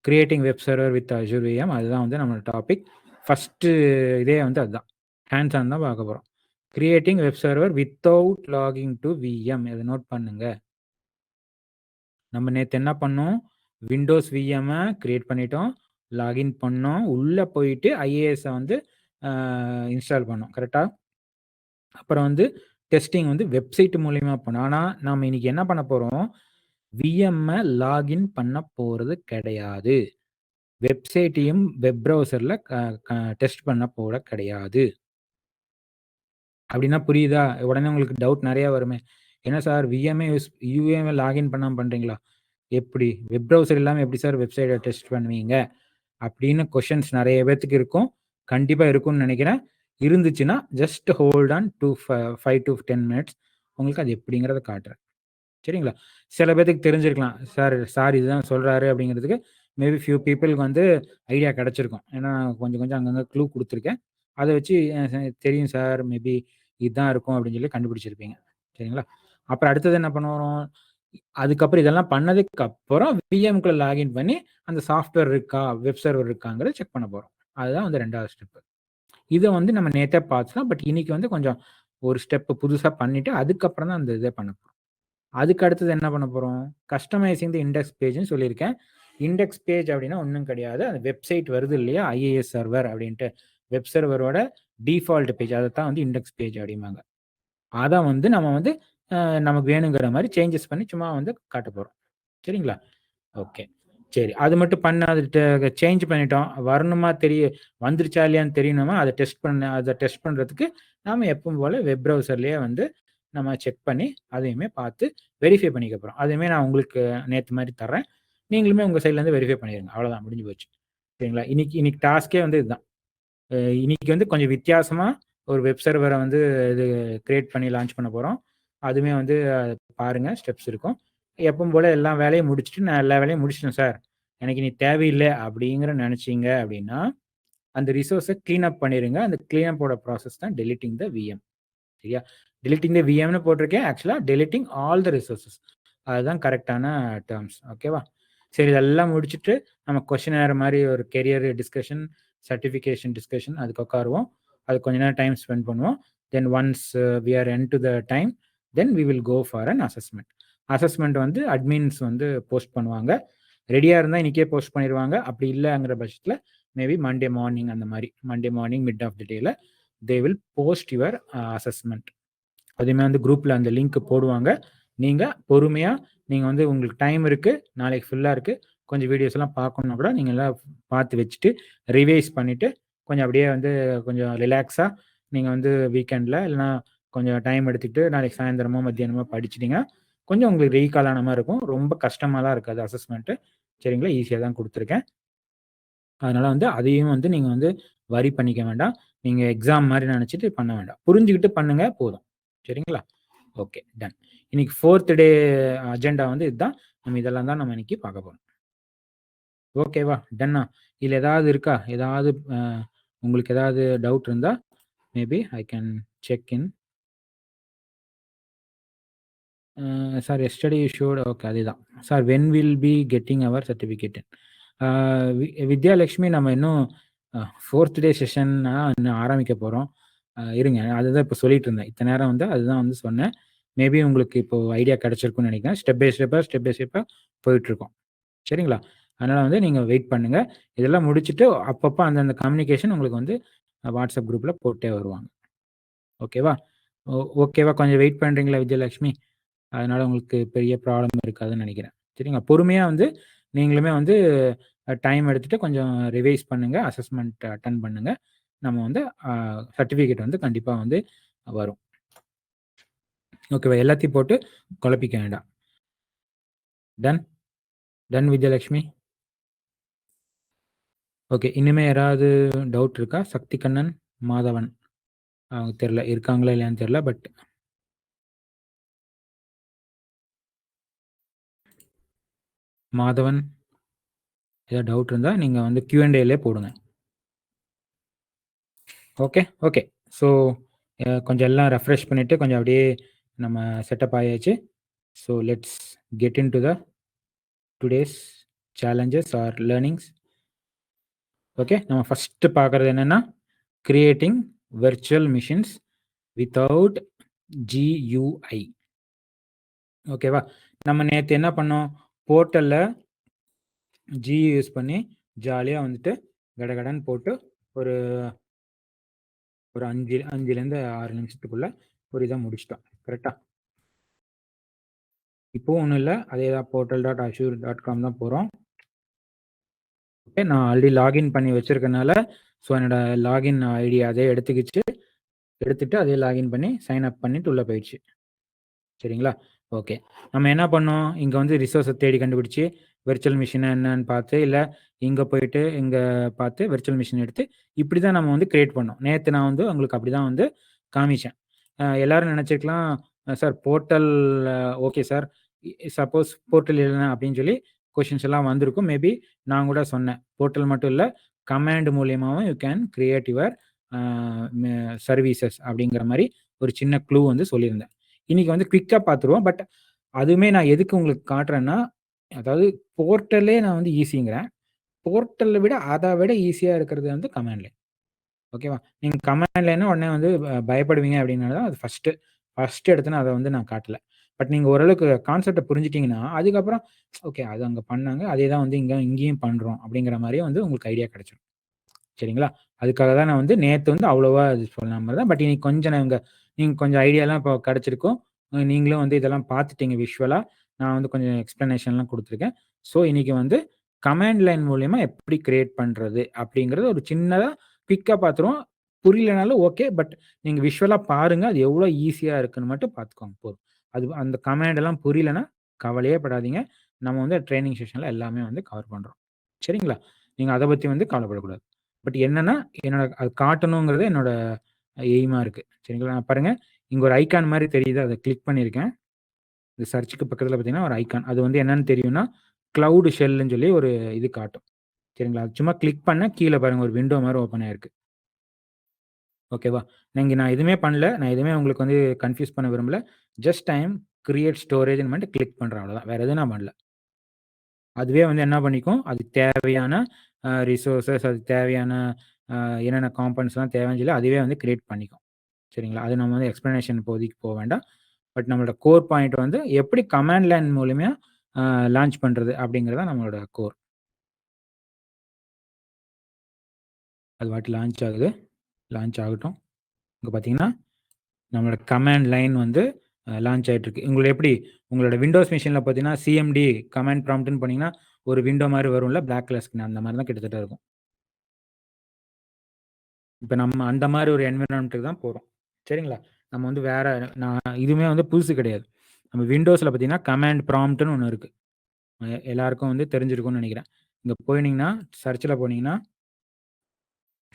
creating web server with Azure VM, அதுதான் வந்து நம்மளோட டாபிக். ஃபஸ்ட்டு இதே வந்து அதுதான், ஹேண்ட்ஸ் ஆன் தான் பார்க்க போகிறோம். Creating web server without logging to VM. இதை நோட் பண்ணுங்க. நம்ம நேற்று என்ன பண்ணோம், விண்டோஸ் விஎம்மை கிரியேட் பண்ணிட்டோம், லாகின் பண்ணோம், உள்ளே போயிட்டு ஐஏஎஸை வந்து இன்ஸ்டால் பண்ணோம். கரெக்டாக? அப்புறம் வந்து டெஸ்டிங் வந்து வெப்சைட் மூலியமா பண்ணோம். ஆனால் நாம் இன்னைக்கு என்ன பண்ண போகிறோம், விஎம்ஐ லாகின் பண்ண போகிறது கிடையாது. வெப்சைட்டையும் வெப் ப்ரௌசரில் டெஸ்ட் பண்ண போட கிடையாது. அப்படின்னா புரியுதா? உடனே உங்களுக்கு டவுட் நிறைய வருமே, என்ன சார் யூஎம்ஐ லாகின் பண்ணாமல் பண்ணுறீங்களா? எப்படி வெப் ப்ரௌசர் இல்லாமல் எப்படி சார் வெப்சைட்டை டெஸ்ட் பண்ணுவீங்க அப்படின்னு கொஷின்ஸ் நிறைய பேர்த்துக்கு இருக்கும். கண்டிப்பாக இருக்கும்னு நினைக்கிறேன். இருந்துச்சுன்னா just hold on 5 to 10 minutes, உங்களுக்கு அது எப்படிங்கிறத காட்டுறேன். சரிங்களா? சில பேர்த்துக்கு தெரிஞ்சிருக்கலாம், சார் இதுதான் சொல்கிறாரு அப்படிங்கிறதுக்கு மேபி ஃபியூ பீப்புளுக்கு வந்து ஐடியா கிடச்சிருக்கும். ஏன்னா கொஞ்சம் அங்கங்கே க்ளூ கொடுத்துருக்கேன். அதை வச்சு தெரியும் சார், மேபி இதுதான் இருக்கும் அப்படின்னு சொல்லி கண்டுபிடிச்சிருப்பீங்க. சரிங்களா? அப்புறம் அடுத்தது என்ன பண்ணுவோம், அதுக்கப்புறம் இதெல்லாம் பண்ணதுக்கு அப்புறம் விஎம்குள்ள லாகின் பண்ணி அந்த சாஃப்ட்வேர் இருக்கா, வெப் சர்வர் இருக்காங்கிறத செக் பண்ண போகிறோம். அதுதான் வந்து 2வது ஸ்டெப்பு. இதை வந்து நம்ம நேற்றே பார்த்துலாம், பட் இன்னைக்கு வந்து கொஞ்சம் ஒரு ஸ்டெப்பு புதுசாக பண்ணிவிட்டு அதுக்கப்புறம் தான் அந்த இதை பண்ண போகிறோம். அதுக்கு அடுத்தது என்ன பண்ண போகிறோம், கஸ்டமைசிங் தி இண்டெக்ஸ் பேஜ்னு சொல்லியிருக்கேன். இண்டெக்ஸ் பேஜ் அப்படின்னா ஒன்றும் கிடையாது, அந்த வெப்சைட் வருது இல்லையா, ஐஏஎஸ் சர்வர் அப்படின்ட்டு வெப் சர்வரோட டிஃபால்ட் பேஜ், அதை தான் வந்து இண்டெக்ஸ் பேஜ் அப்படிம்பாங்க. அதை வந்து நம்ம வந்து நமக்கு வேணுங்கிற மாதிரி சேஞ்சஸ் பண்ணி சும்மா வந்து காட்ட போகிறோம். சரிங்களா? ஓகே, சரி, அது மட்டும் பண்ண அது சேஞ்ச் பண்ணிட்டோம், வரணுமா வந்துருச்சா இல்லையான்னு தெரியணுமா, அதை டெஸ்ட் பண்ணுறதுக்கு நாம் எப்பவும் போல் வெப் ப்ரௌசர்லேயே வந்து நம்ம செக் பண்ணி அதையுமே பார்த்து வெரிஃபை பண்ணிக்க போகிறோம். அதையுமே நான் உங்களுக்கு நேற்று மாதிரி தர்றேன், நீங்களுமே உங்கள் சைட்லேருந்து வெரிஃபை பண்ணிடுங்க. அவ்வளோதான், முடிஞ்சு போச்சு. சரிங்களா? இன்னைக்கு டாஸ்கே வந்து இதுதான். இன்னைக்கு வந்து கொஞ்சம் வித்தியாசமாக ஒரு வெப் சர்வரை வந்து இது கிரியேட் பண்ணி லான்ச் பண்ண போகிறோம். அதுவுமே வந்து பாருங்கள், ஸ்டெப்ஸ் இருக்கும். எப்பவும் போல் எல்லா வேலையும் முடிச்சுட்டு, நான் எல்லா வேலையும் முடிச்சிட்டேன் சார், எனக்கு நீ தேவையில்லை அப்படிங்கிற நினச்சிங்க அப்படின்னா அந்த ரிசோர்ஸை க்ளீன்அப் பண்ணிடுங்க. அந்த க்ளீனப்போட ப்ராசஸ் தான் டெலிட்டிங் த விஎம். சரியா? டெலிட்டிங் த விஎம்னு போட்டிருக்கேன், ஆக்சுவலாக டெலிட்டிங் ஆல் த ரிசோர்ஸஸ், அதுதான் கரெக்டான டேர்ம்ஸ். ஓகேவா? சரி, இதெல்லாம் முடிச்சுட்டு நம்ம கொஷினர் மாதிரி ஒரு கெரியர் டிஸ்கஷன், சர்டிஃபிகேஷன் டிஸ்கஷன் அதுக்கு உட்காருவோம். அது கொஞ்ச நேரம் டைம் ஸ்பெண்ட் பண்ணுவோம். Then once we are end to the time, then we will go for an assessment. Assessment வந்து அட்மின்ஸ் வந்து போஸ்ட் பண்ணுவாங்க. ரெடியாக இருந்தால் இன்றைக்கே போஸ்ட் பண்ணிடுவாங்க. அப்படி இல்லைங்கிற பட்சத்தில் மேபி மண்டே மார்னிங், அந்த மாதிரி Monday morning mid of the டேல they will post your assessment. அதுவுமே வந்து குரூப்பில் அந்த லிங்க் போடுவாங்க. நீங்கள் பொறுமையாக, நீங்கள் வந்து உங்களுக்கு டைம் இருக்குது, நாளைக்கு ஃபுல்லாக இருக்குது, கொஞ்சம் வீடியோஸ் எல்லாம் பார்க்கணுன்னா கூட நீங்கள் எல்லாம் பார்த்து வச்சுட்டு ரிவைஸ் பண்ணிவிட்டு கொஞ்சம் அப்படியே வந்து கொஞ்சம் ரிலாக்ஸாக நீங்கள் வந்து வீக்கெண்டில் இல்லைனா கொஞ்சம் டைம் எடுத்துக்கிட்டு நாளைக்கு சாயந்தரமோ மத்தியானமோ படிச்சிட்டிங்கன்னா கொஞ்சம் உங்களுக்கு ரீகால் ஆன மாதிரி இருக்கும். ரொம்ப கஷ்டமாலாம் இருக்காது அசஸ்மெண்ட்டு. சரிங்களா? ஈஸியாக தான் கொடுத்துருக்கேன். அதனால வந்து அதையும் வந்து நீங்க வந்து வரி பண்ணிக்க வேண்டாம். நீங்க எக்ஸாம் மாரி நெனச்சுட்டு பண்ண வேண்டாம். புரிஞ்சுகிட்டு பண்ணுங்க போதும். சரிங்களா? Okay, done. இன்னைக்கு 4த் டே அஜெண்டா வந்து இதுதான். நம்ம இதெல்லாம் தான் நம்ம இன்னைக்கு பார்க்க போறோம். ஓகேவா? டன்னா? இதுல ஏதாவது இருக்கா? ஏதாவது உங்களுக்கு ஏதாவது டவுட் இருந்தா maybe I can check in. Sir yesterday you showed okay அதேதான். Sir when will be getting our certificate? Vidyalakshmi நம்ம இன்னும் 4த் டே செஷன்னா இன்னும் ஆரம்பிக்க போறோம். இருங்க அதுதான் இப்போ சொல்லிட்டு இருந்தேன். இத்தனை நேரம் வந்து அதுதான் வந்து சொன்னேன். மேபி உங்களுக்கு இப்போ ஐடியா கிடைச்சிருக்கும்னு நினைக்கிறேன். ஸ்டெப் பை ஸ்டெப்பா போயிட்டு இருக்கோம். சரிங்களா? அதனால வந்து நீங்க வெயிட் பண்ணுங்க. இதெல்லாம் முடிச்சுட்டு அப்பப்போ அந்தந்த கம்யூனிகேஷன் உங்களுக்கு வந்து வாட்ஸ்அப் குரூப்ல போட்டே வருவாங்க. ஓகேவா? ஓகேவா? கொஞ்சம் வெயிட் பண்றீங்களா விஜயலட்சுமி? அதனால உங்களுக்கு பெரிய ப்ராப்ளம் இருக்காதுன்னு நினைக்கிறேன். சரிங்களா? பொறுமையா வந்து நீங்களுமே வந்து டைம் எடுத்துட்டு கொஞ்சம் ரிவைஸ் பண்ணுங்க. அசஸ்மென்ட் அட்டெண்ட் பண்ணுங்க. நம்ம வந்து சர்டிஃபிகேட் வந்து கண்டிப்பா வந்து வரும். ஓகேவா? எல்லாத்தையும் போட்டு குழப்பிக்க வேண்டாம். டன்? டன் விஜயலட்சுமி? ஓகே. இனிமே யாராவது டவுட் இருக்கா? சக்தி கண்ணன், மாதவன். தெரியல. இருக்காங்களா இல்லையான்னு தெரியல. பட் மாதவன் ஏதாவது டவுட் இருந்தா நீங்க வந்து Q&Aலே போடுங்க. Okay, okay. ஸோ கொஞ்சம் எல்லாம் ரெஃப்ரெஷ் பண்ணிட்டு கொஞ்சம் அப்படியே நம்ம செட்டப் ஆயாச்சு. So let's get into the today's challenges or learnings. Okay. நம்ம ஃபர்ஸ்ட் பார்க்கறது என்னன்னா creating virtual machines without GUI. ஓகேவா? நம்ம நேத்து என்ன பண்ணோம்? போர்ட்டல்ல GUI யூஸ் பண்ணி ஜாலியா வந்துட்டு கடகடன்னு போட்டு ஒரு 5லேருந்து 6 நிமிஷத்துக்குள்ள ஒரு இதை முடிச்சிட்டோம். கரெக்டா? இப்போ ஒன்றும் இல்லை. அதே தான் portal.azure.com தான் போகிறோம். ஓகே. நான் ஆல்ரெடி லாகின் பண்ணி வச்சிருக்கனால ஸோ என்னோட லாகின் ஐடி அதே எடுத்துட்டு அதே லாகின் பண்ணி சைன் அப் பண்ணிட்டு உள்ள போயிடுச்சு. சரிங்களா? ஓகே. நம்ம என்ன பண்ணோம்? இங்கே வந்து ரிசோர்ஸை தேடி கண்டுபிடிச்சி வெர்ச்சுவல் மிஷினை என்னன்னு பார்த்து இல்லை இங்கே போயிட்டு இங்கே பார்த்து வெர்ச்சுவல் மிஷின் எடுத்து இப்படி தான் நம்ம வந்து கிரியேட் பண்ணோம். நேற்று நான் வந்து உங்களுக்கு அப்படி தான் வந்து காமிச்சேன். எல்லாரும் நினச்சிருக்கலாம் sir portal okay sir suppose portal இல்லைனா அப்படின்னு சொல்லி கொஷின்ஸ் எல்லாம் வந்திருக்கும். மேபி நான் கூட சொன்னேன் போர்ட்டல் மட்டும் இல்லை கமாண்ட் மூலியமாகவும் you can create your services அப்படிங்கிற மாதிரி ஒரு சின்ன க்ளூ வந்து சொல்லியிருந்தேன். இன்னைக்கு வந்து குவிக்காக பார்த்துருவோம். பட் அதுவுமே நான் எதுக்கு உங்களுக்கு காட்டுறேன்னா அதாவது போர்ட்டலே நான் வந்து ஈஸிங்கிறேன். போர்ட்டலை விட அதை விட ஈஸியாக இருக்கிறது வந்து கமாண்ட் லைன். ஓகேவா? நீங்கள் கமாண்ட் லைன்னா உடனே வந்து பயப்படுவீங்க அப்படின்னா தான் அது ஃபஸ்ட்டு எடுத்துன்னு அதை வந்து நான் காட்டலை. பட் நீங்கள் ஓரளவுக்கு கான்செப்டை புரிஞ்சிட்டிங்கன்னா அதுக்கப்புறம் ஓகே அது அங்கே பண்ணாங்க அதே தான் வந்து இங்கேயும் பண்ணுறோம் அப்படிங்கிற மாதிரியே வந்து உங்களுக்கு ஐடியா கிடைச்சிடும். சரிங்களா? அதுக்காக தான் நான் வந்து நேற்று வந்து அவ்வளோவா இது சொல்லாமல் தான். பட் இன்னைக்கு கொஞ்சம் நீங்கள் கொஞ்சம் ஐடியாலாம் இப்போ கிடச்சிருக்கும். நீங்களும் வந்து இதெல்லாம் பார்த்துட்டீங்க விஷுவலாக. நான் வந்து கொஞ்சம் எக்ஸ்ப்ளனேஷன்லாம் கொடுத்துருக்கேன். ஸோ இன்னைக்கு வந்து கமாண்ட் லைன் மூலியமா எப்படி கிரியேட் பண்ணுறது அப்படிங்கிறது ஒரு சின்னதாக குயிக்காக பார்த்துருவோம். புரியலனாலும் ஓகே. பட் நீங்கள் விஷுவலாக பாருங்கள். அது எவ்வளோ ஈஸியாக இருக்குன்னு மட்டும் பார்த்துக்கோங்க போதும். அது அந்த கமாண்ட் எல்லாம் புரியலன்னா கவலையே படாதீங்க. நம்ம வந்து ட்ரைனிங் செஷனில் எல்லாமே வந்து கவர் பண்ணுறோம். சரிங்களா? நீங்கள் அதை பற்றி வந்து கவலைப்படக்கூடாது. பட் என்னன்னா என்னோட அது காட்டணுங்கிறது என்னோட எய்மா இருக்கு. சரிங்களா? பாருங்க இங்க ஒரு ஐகான் மாதிரி தெரியுது. அதை கிளிக் பண்ணியிருக்கேன். இந்த சர்ச்சுக்கு பக்கத்தில் பார்த்தீங்கன்னா ஒரு ஐகான். அது வந்து என்னன்னு தெரியும்னா கிளவுட் ஷெல்லுன்னு சொல்லி ஒரு இது காட்டும். சரிங்களா? அது சும்மா கிளிக் பண்ண கீழே பாருங்க ஒரு விண்டோ மாதிரி ஓப்பன் ஆயிருக்கு. ஓகேவா? நான் எதுவுமே பண்ணல. நான் எதுவுமே உங்களுக்கு வந்து கன்ஃபியூஸ் பண்ண விரும்பல. ஜஸ்ட் டைம் கிரியேட் ஸ்டோரேஜ்னு மட்டும் கிளிக் பண்றேன் அவ்வளோதான். வேற எதுவும் நான் பண்ணல. அதுவே வந்து என்ன பண்ணிக்கும்? அதுக்கு தேவையான ரிசோர்ஸஸ் அதுக்கு தேவையான என்னென்ன காம்பனன்ட்ஸ்லாம் தேவைன்னு சொல்லி அதுவே வந்து கிரியேட் பண்ணிக்கும். சரிங்களா? அது நம்ம வந்து எக்ஸ்ப்ளனேஷன் இப்போதைக்கு போக வேண்டாம். பட் நம்மளோட கோர் பாயிண்ட் வந்து எப்படி கமாண்ட் லைன் மூலியமா லான்ச் பண்றது அப்படிங்கிறது தான் நம்மளோட கோர். அது வாட்டி லான்ச் ஆகுது. லான்ச் ஆகட்டும். இங்க பார்த்தீங்கன்னா, நம்மளோட கமாண்ட் லைன் வந்து லான்ச் ஆயிட்டு இருக்கு. உங்களுக்கு எப்படி உங்களோட விண்டோஸ் மிஷின்ல பார்த்தீங்கன்னா, சிஎம்டி கமாண்ட் ப்ராம்ப்ட்ன்னு பண்ணீங்கன்னா, ஒரு விண்டோ மாரி வரும்ல பிளாக் கலர் ஸ்க்ரீன் அந்த மாரி தான் கிட்டத்தட்ட இருக்கும். இப்ப நம்ம அந்த மாரி ஒரு என்வைரன்மென்ட்க்கு தான் போறோம். சரிங்களா? நம்ம வந்து வேற இதுவுமே வந்து புதுசு கிடையாது. நம்ம விண்டோஸ்ல பார்த்தீங்கன்னா, கமாண்ட் ப்ராம்ப்ட்ன்னு ஒண்ணு இருக்கு. எல்லாருக்கும் வந்து தெரிஞ்சிருக்கும்னு நெனைக்கிறேன். இங்கே போனீங்கன்னா சர்ச்சில் போனீங்கன்னா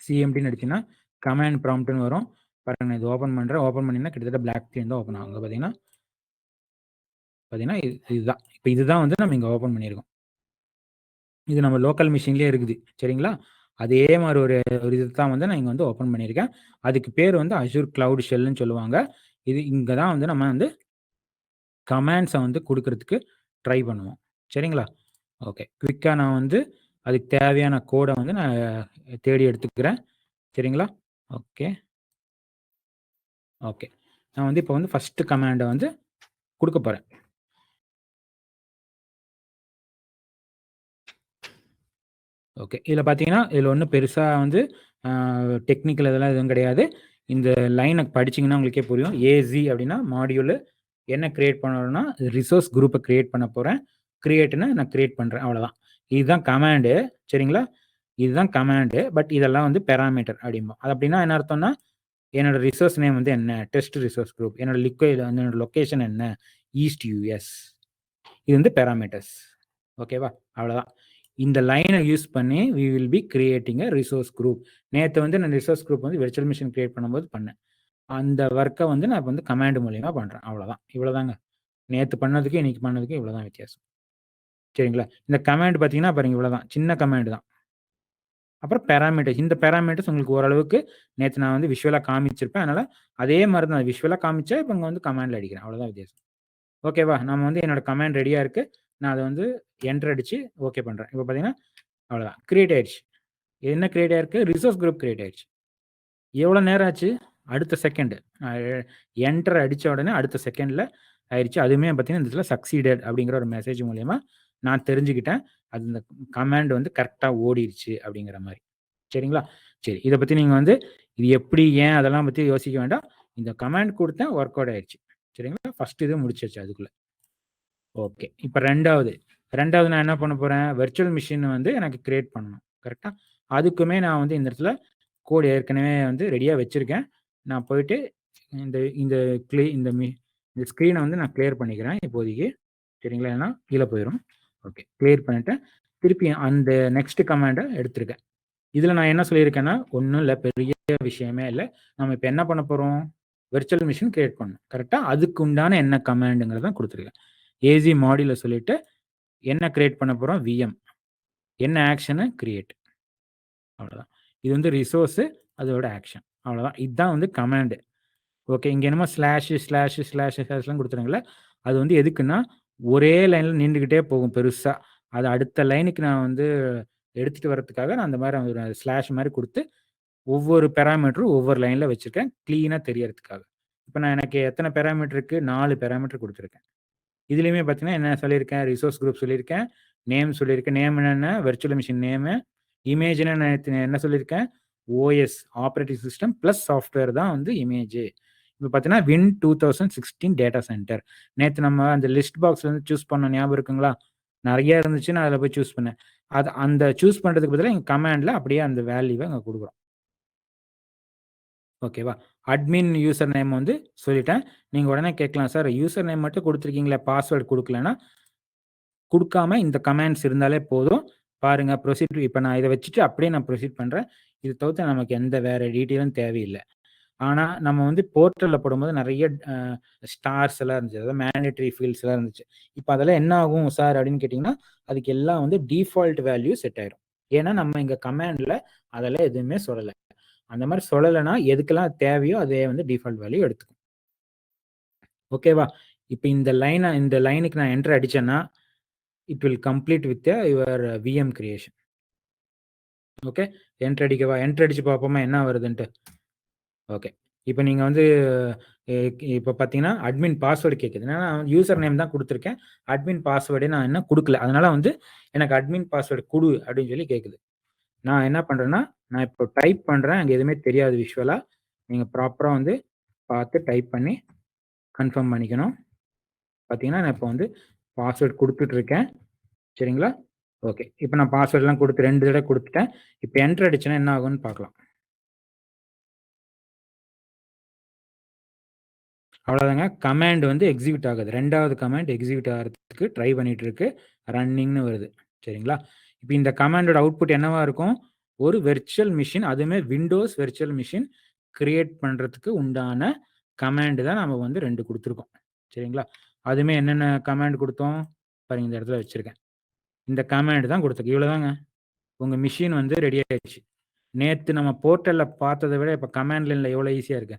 சிஎம்டின்னு அடிச்சிங்கன்னா கமாண்ட் ப்ராம்ப்ட்னு வரும். பாருங்க நான் இது ஓப்பன் பண்ணுறேன். ஓப்பன் பண்ணிங்கன்னா கிட்டத்தட்ட பிளாக் ஸ்க்ரீன் தான் ஓப்பன் ஆகும். பார்த்தீங்கன்னா இதுதான். இப்போ இதுதான் வந்து நம்ம இங்கே ஓப்பன் பண்ணியிருக்கோம். இது நம்ம லோக்கல் மிஷின்லேயே இருக்குது. சரிங்களா? அதே மாதிரி ஒரு இது தான் வந்து நான் இங்கே வந்து ஓப்பன் பண்ணியிருக்கேன். அதுக்கு பேர் வந்து அஷூர் கிளவுட் ஷெல்லுன்னு சொல்லுவாங்க. இது இங்கே தான் வந்து நம்ம வந்து கமாண்ட்ஸை வந்து கொடுக்கறதுக்கு ட்ரை பண்ணுவோம். சரிங்களா? ஓகே. குவிக்காக நான் வந்து அதுக்கு தேவையான கோடை வந்து நான் தேடி எடுத்துக்கிறேன். சரிங்களா? ஓகே. ஓகே. நான் வந்து இப்போ வந்து ஃபஸ்ட்டு கமாண்டை வந்து கொடுக்க போகிறேன். ஓகே. இதில் பார்த்தீங்கன்னா இதில் ஒன்றும் பெருசாக வந்து டெக்னிக்கல் இதெல்லாம் எதுவும் கிடையாது. இந்த லைனை படிச்சிங்கன்னா உங்களுக்கே புரியும். ஏசி அப்படின்னா மாடியூலு என்ன கிரியேட் பண்ணணும்னா ரிசோர்ஸ் குரூப்பை கிரியேட் பண்ண போகிறேன். கிரியேட்னு நான் கிரியேட் பண்ணுறேன். அவ்வளோதான். இதுதான் கமாண்டு. சரிங்களா? இதுதான் கமாண்டு. பட் இதெல்லாம் வந்து பேராமீட்டர் அப்படிம்போம். அது அப்படின்னா என்ன அர்த்தம்னா என்னோட ரிசோர்ஸ் நேம் வந்து என்ன, டெஸ்ட் ரிசோர்ஸ் குரூப், என்னோட என்னோட லொக்கேஷன் என்ன, ஈஸ்ட் யூஎஸ். இது வந்து பேராமீட்டர்ஸ். ஓகேவா? அவ்வளோதான். இந்த லைனை யூஸ் பண்ணி we will be creating a resource group. நேற்று வந்து நான் ரிசோர்ஸ் குரூப் வந்து விர்ச்சுவல் மிஷின் கிரியேட் பண்ணும்போது பண்ணேன். அந்த ஒர்க்கை வந்து நான் இப்போ வந்து கமாண்ட் மூலியமா பண்ணுறேன். அவ்வளோதான். இவ்வளோதாங்க. நேற்று பண்ணதுக்கு இன்னைக்கு பண்ணதுக்கு இவ்வளோதான் வித்தியாசம். சரிங்களா? இந்த கமாண்ட் பார்த்தீங்கன்னா பாருங்க இவ்வளோதான். சின்ன கமாண்ட் தான். அப்புறம் பேராமீட்டர்ஸ். இந்த பேராமீட்டர்ஸ் உங்களுக்கு ஓரளவுக்கு நேற்று நான் வந்து விஷுவலாக காமிச்சிருப்பேன். அதனால் அதே மாதிரி தான் விஷுவலாக காமிச்சா இப்போ இங்கே வந்து கமாண்டில் அடிக்கிறேன். அவ்வளோதான் வித்தியாசம். ஓகேவா? நம்ம வந்து என்னோட கமாண்ட் ரெடியாக இருக்குது. நான் அதை வந்து என்டர் அடித்து ஓகே பண்ணுறேன். இப்போ பார்த்தீங்கன்னா அவ்வளோதான். கிரியேட் ஆயிடுச்சு. என்ன கிரியேட் ஆயிருக்கு? ரிசோர்ஸ் குரூப் கிரியேட் ஆயிடுச்சு. எவ்வளோ நேரம் ஆச்சு? அடுத்த செகண்ட். என்டர் அடித்த உடனே அடுத்த செகண்டில் ஆயிடுச்சு. அதுவுமே பார்த்தீங்கன்னா இந்த இடத்துல சக்சீடட் அப்படிங்கிற ஒரு மெசேஜ் மூலயமா நான் தெரிஞ்சுக்கிட்டேன். அது இந்த கமாண்ட் வந்து கரெக்டாக ஓடிடுச்சு அப்படிங்கிற மாதிரி. சரிங்களா? சரி. இதை பற்றி நீங்கள் வந்து இது எப்படி ஏன் அதெல்லாம் பற்றி யோசிக்க வேண்டாம். இந்த கமாண்ட் கொடுத்தேன் ஒர்க் அவுட் ஆயிடுச்சு. சரிங்களா? ஃபர்ஸ்ட் இது முடிச்சிருச்சு அதுக்குள்ளே. ஓகே. இப்போ ரெண்டாவது நான் என்ன பண்ண போகிறேன்? வெர்ச்சுவல் மிஷின் வந்து எனக்கு கிரியேட் பண்ணணும். கரெக்டாக? அதுக்குமே நான் வந்து இந்த இடத்துல கோட் ஏற்கனவே வந்து ரெடியாக வச்சுருக்கேன். நான் போயிட்டு இந்த இந்த இந்த ஸ்க்ரீனை வந்து நான் கிளியர் பண்ணிக்கிறேன் இப்போதைக்கு. சரிங்களா? ஏன்னா கீழே போயிடும். ஓகே. கிளியர் பண்ணிவிட்டேன். திருப்பி அந்த நெக்ஸ்ட் கமாண்டை எடுத்திருக்கேன். இதில் நான் என்ன சொல்லியிருக்கேன்னா ஒன்றும் இல்லை, பெரிய விஷயமே இல்லை. நம்ம இப்போ என்ன பண்ண போகிறோம்? வெர்ச்சுவல் மிஷின் கிரியேட் பண்ணணும். கரெக்டாக? அதுக்கு உண்டான என்ன கமாண்டுங்கிறத கொடுத்துருக்கேன். ஏசி மாடியில் சொல்லிட்டு என்ன கிரியேட் பண்ண போகிறோம்? விஎம். என்ன ஆக்ஷனு? கிரியேட். அவ்வளோதான். இது வந்து ரிசோர்ஸு, அதோட ஆக்ஷன். அவ்வளோதான். இதுதான் வந்து கமாண்டு. ஓகே. இங்கே என்னமோ ஸ்லாஷ்லாம் கொடுத்துருங்களே, அது வந்து எதுக்குன்னா ஒரே லைனில் நின்றுக்கிட்டே போகும் பெருசாக. அது அடுத்த லைனுக்கு நான் வந்து எடுத்துகிட்டு வரதுக்காக நான் அந்த மாதிரி ஒரு ஸ்லாஷ் மாதிரி கொடுத்து ஒவ்வொரு பேராமீட்டரும் ஒவ்வொரு லைனில் வச்சுருக்கேன் க்ளீனாக தெரியறதுக்காக. இப்போ நான் எனக்கு எத்தனை பேராமீட்டர் இருக்குது? 4 பேராமீட்டர் கொடுத்துருக்கேன். இதுலேயுமே பார்த்தீங்கன்னா என்ன சொல்லியிருக்கேன்? ரிசோர்ஸ் குரூப் சொல்லியிருக்கேன், நேம் சொல்லியிருக்கேன். நேம் என்னென்ன? Virtual machine name. இமேஜ்னா நான் என்ன சொல்லியிருக்கேன்? OS operating system plus software தான் வந்து இமேஜு. இப்போ பார்த்தீங்கன்னா வின் 2016 டேட்டா சென்டர். நேற்று நம்ம அந்த லிஸ்ட் பாக்ஸ்ல இருந்து சூஸ் பண்ண ஞாபகம் இருக்குங்களா? நிறைய இருந்துச்சு, நான் அதில் போய் சூஸ் பண்ணேன். அது அந்த சூஸ் பண்ணுறதுக்கு பதிலாக எங்கள் கமாண்டில் அப்படியே அந்த வேல்யூவை அங்கே கொடுக்குறோம். ஓகேவா? அட்மின் யூசர் நேம் வந்து சொல்லிட்டேன். நீங்க உடனே கேட்கலாம், சார் யூசர் நேம் மட்டும் குடுத்துருக்கீங்களே, பாஸ்வேர்ட் குடுக்கலன்னா, குடுக்காம இந்த கமாண்ட்ஸ் இருந்தாலே போதும். பாருங்க ப்ரொசீட் இப்ப நான் இத வச்சுட்டு அப்படியே நான் ப்ரொசீட் பண்றேன். இது தவிர்த்து நமக்கு எந்த வேற டீட்டெயிலும் தேவையில்ல. ஆனா, நம்ம வந்து போர்ட்டல்ல போடும்போது நெறைய ஸ்டார்ஸ் எல்லாம் இருந்துச்சு. அதாவது மேண்டேட்டரி ஃபீல்ட்ஸ் எல்லாம் இருந்துச்சு. இப்ப அதெல்லாம் என்ன ஆகும் சார் அப்படின்னு கேட்டீங்கன்னா, அதுக்கு எல்லாம் வந்து டிஃபால்ட் வேல்யூ செட் ஆயிரும். ஏன்னா, நம்ம இங்க கமாண்ட்ல அதெல்லாம் எதுவுமே சொல்லல. அந்த மாதிரி சொல்லலைன்னா எதுக்கெல்லாம் தேவையோ அதே வந்து டிஃபால்ட் வேல்யூ எடுத்துக்கும். ஓகேவா? இப்போ இந்த லைனுக்கு நான் என்டர் அடிச்சேன்னா it will complete with your VM creation. Okay. Enter அடிக்கவா? என்டர் அடிச்சு பார்ப்போமா என்ன வருதுன்ட்டு. ஓகே. இப்போ நீங்க வந்து இப்போ பார்த்தீங்கன்னா அட்மின் பாஸ்வேர்டு கேட்குது. நான் யூசர் நேம் தான் கொடுத்துருக்கேன். அட்மின் பாஸ்வேர்டே நான் இன்னும் கொடுக்கல. அதனால வந்து எனக்கு அட்மின் பாஸ்வேர்டு குடு அப்படின்னு சொல்லி கேட்குது. நான் என்ன பண்றேன்னா, நான் இப்போ டைப் பண்றேன். அங்க எதுவுமே தெரியாது விஷுவலா. நீங்க ப்ராப்பரா வந்து பார்த்து டைப் பண்ணி கன்ஃபார்ம் பண்ணிக்கணும். பார்த்தீங்கன்னா, நான் இப்போ வந்து பாஸ்வேர்ட் குடுத்துட்டு இருக்கேன். சரிங்களா? ஓகே. இப்போ நான் பாஸ்வேர்ட்லாம் குடுத்து 2 தடவ குடுத்துட்டேன். இப்போ என்டர் அடிச்சேன்னா என்ன ஆகும்னு பார்க்கலாம். அவ்வளோதாங்க. கமாண்ட் வந்து எக்ஸிக்யூட் ஆகுது. 2வது கமாண்ட் எக்ஸிக்யூட் ஆகுறதுக்கு ட்ரை பண்ணிட்டு இருக்கு. ரன்னிங்னு வருது. சரிங்களா? இப்போ இந்த கமாண்டோட அவுட்புட் என்னவா இருக்கும்? ஒரு வெர்ச்சுவல் மிஷின், அதுவுமே விண்டோஸ் வெர்ச்சுவல் மிஷின் கிரியேட் பண்றதுக்கு உண்டான கமாண்ட் தான் நம்ம வந்து 2 குடுத்துருக்கோம். சரிங்களா? அதுவுமே என்னென்ன கமாண்ட் குடுத்தோம்? பாருங்க இந்த இடத்துல வச்சிருக்கேன். இந்த கமாண்ட் தான் குடுத்துருக்கேன். இவ்வளோதாங்க. உங்க மிஷின் வந்து ரெடி ஆயிடுச்சு. நேத்து நம்ம போர்ட்டல்ல பார்த்தத விட இப்ப கமாண்ட் லைன்ல எவ்வளோ ஈஸியா இருக்கு.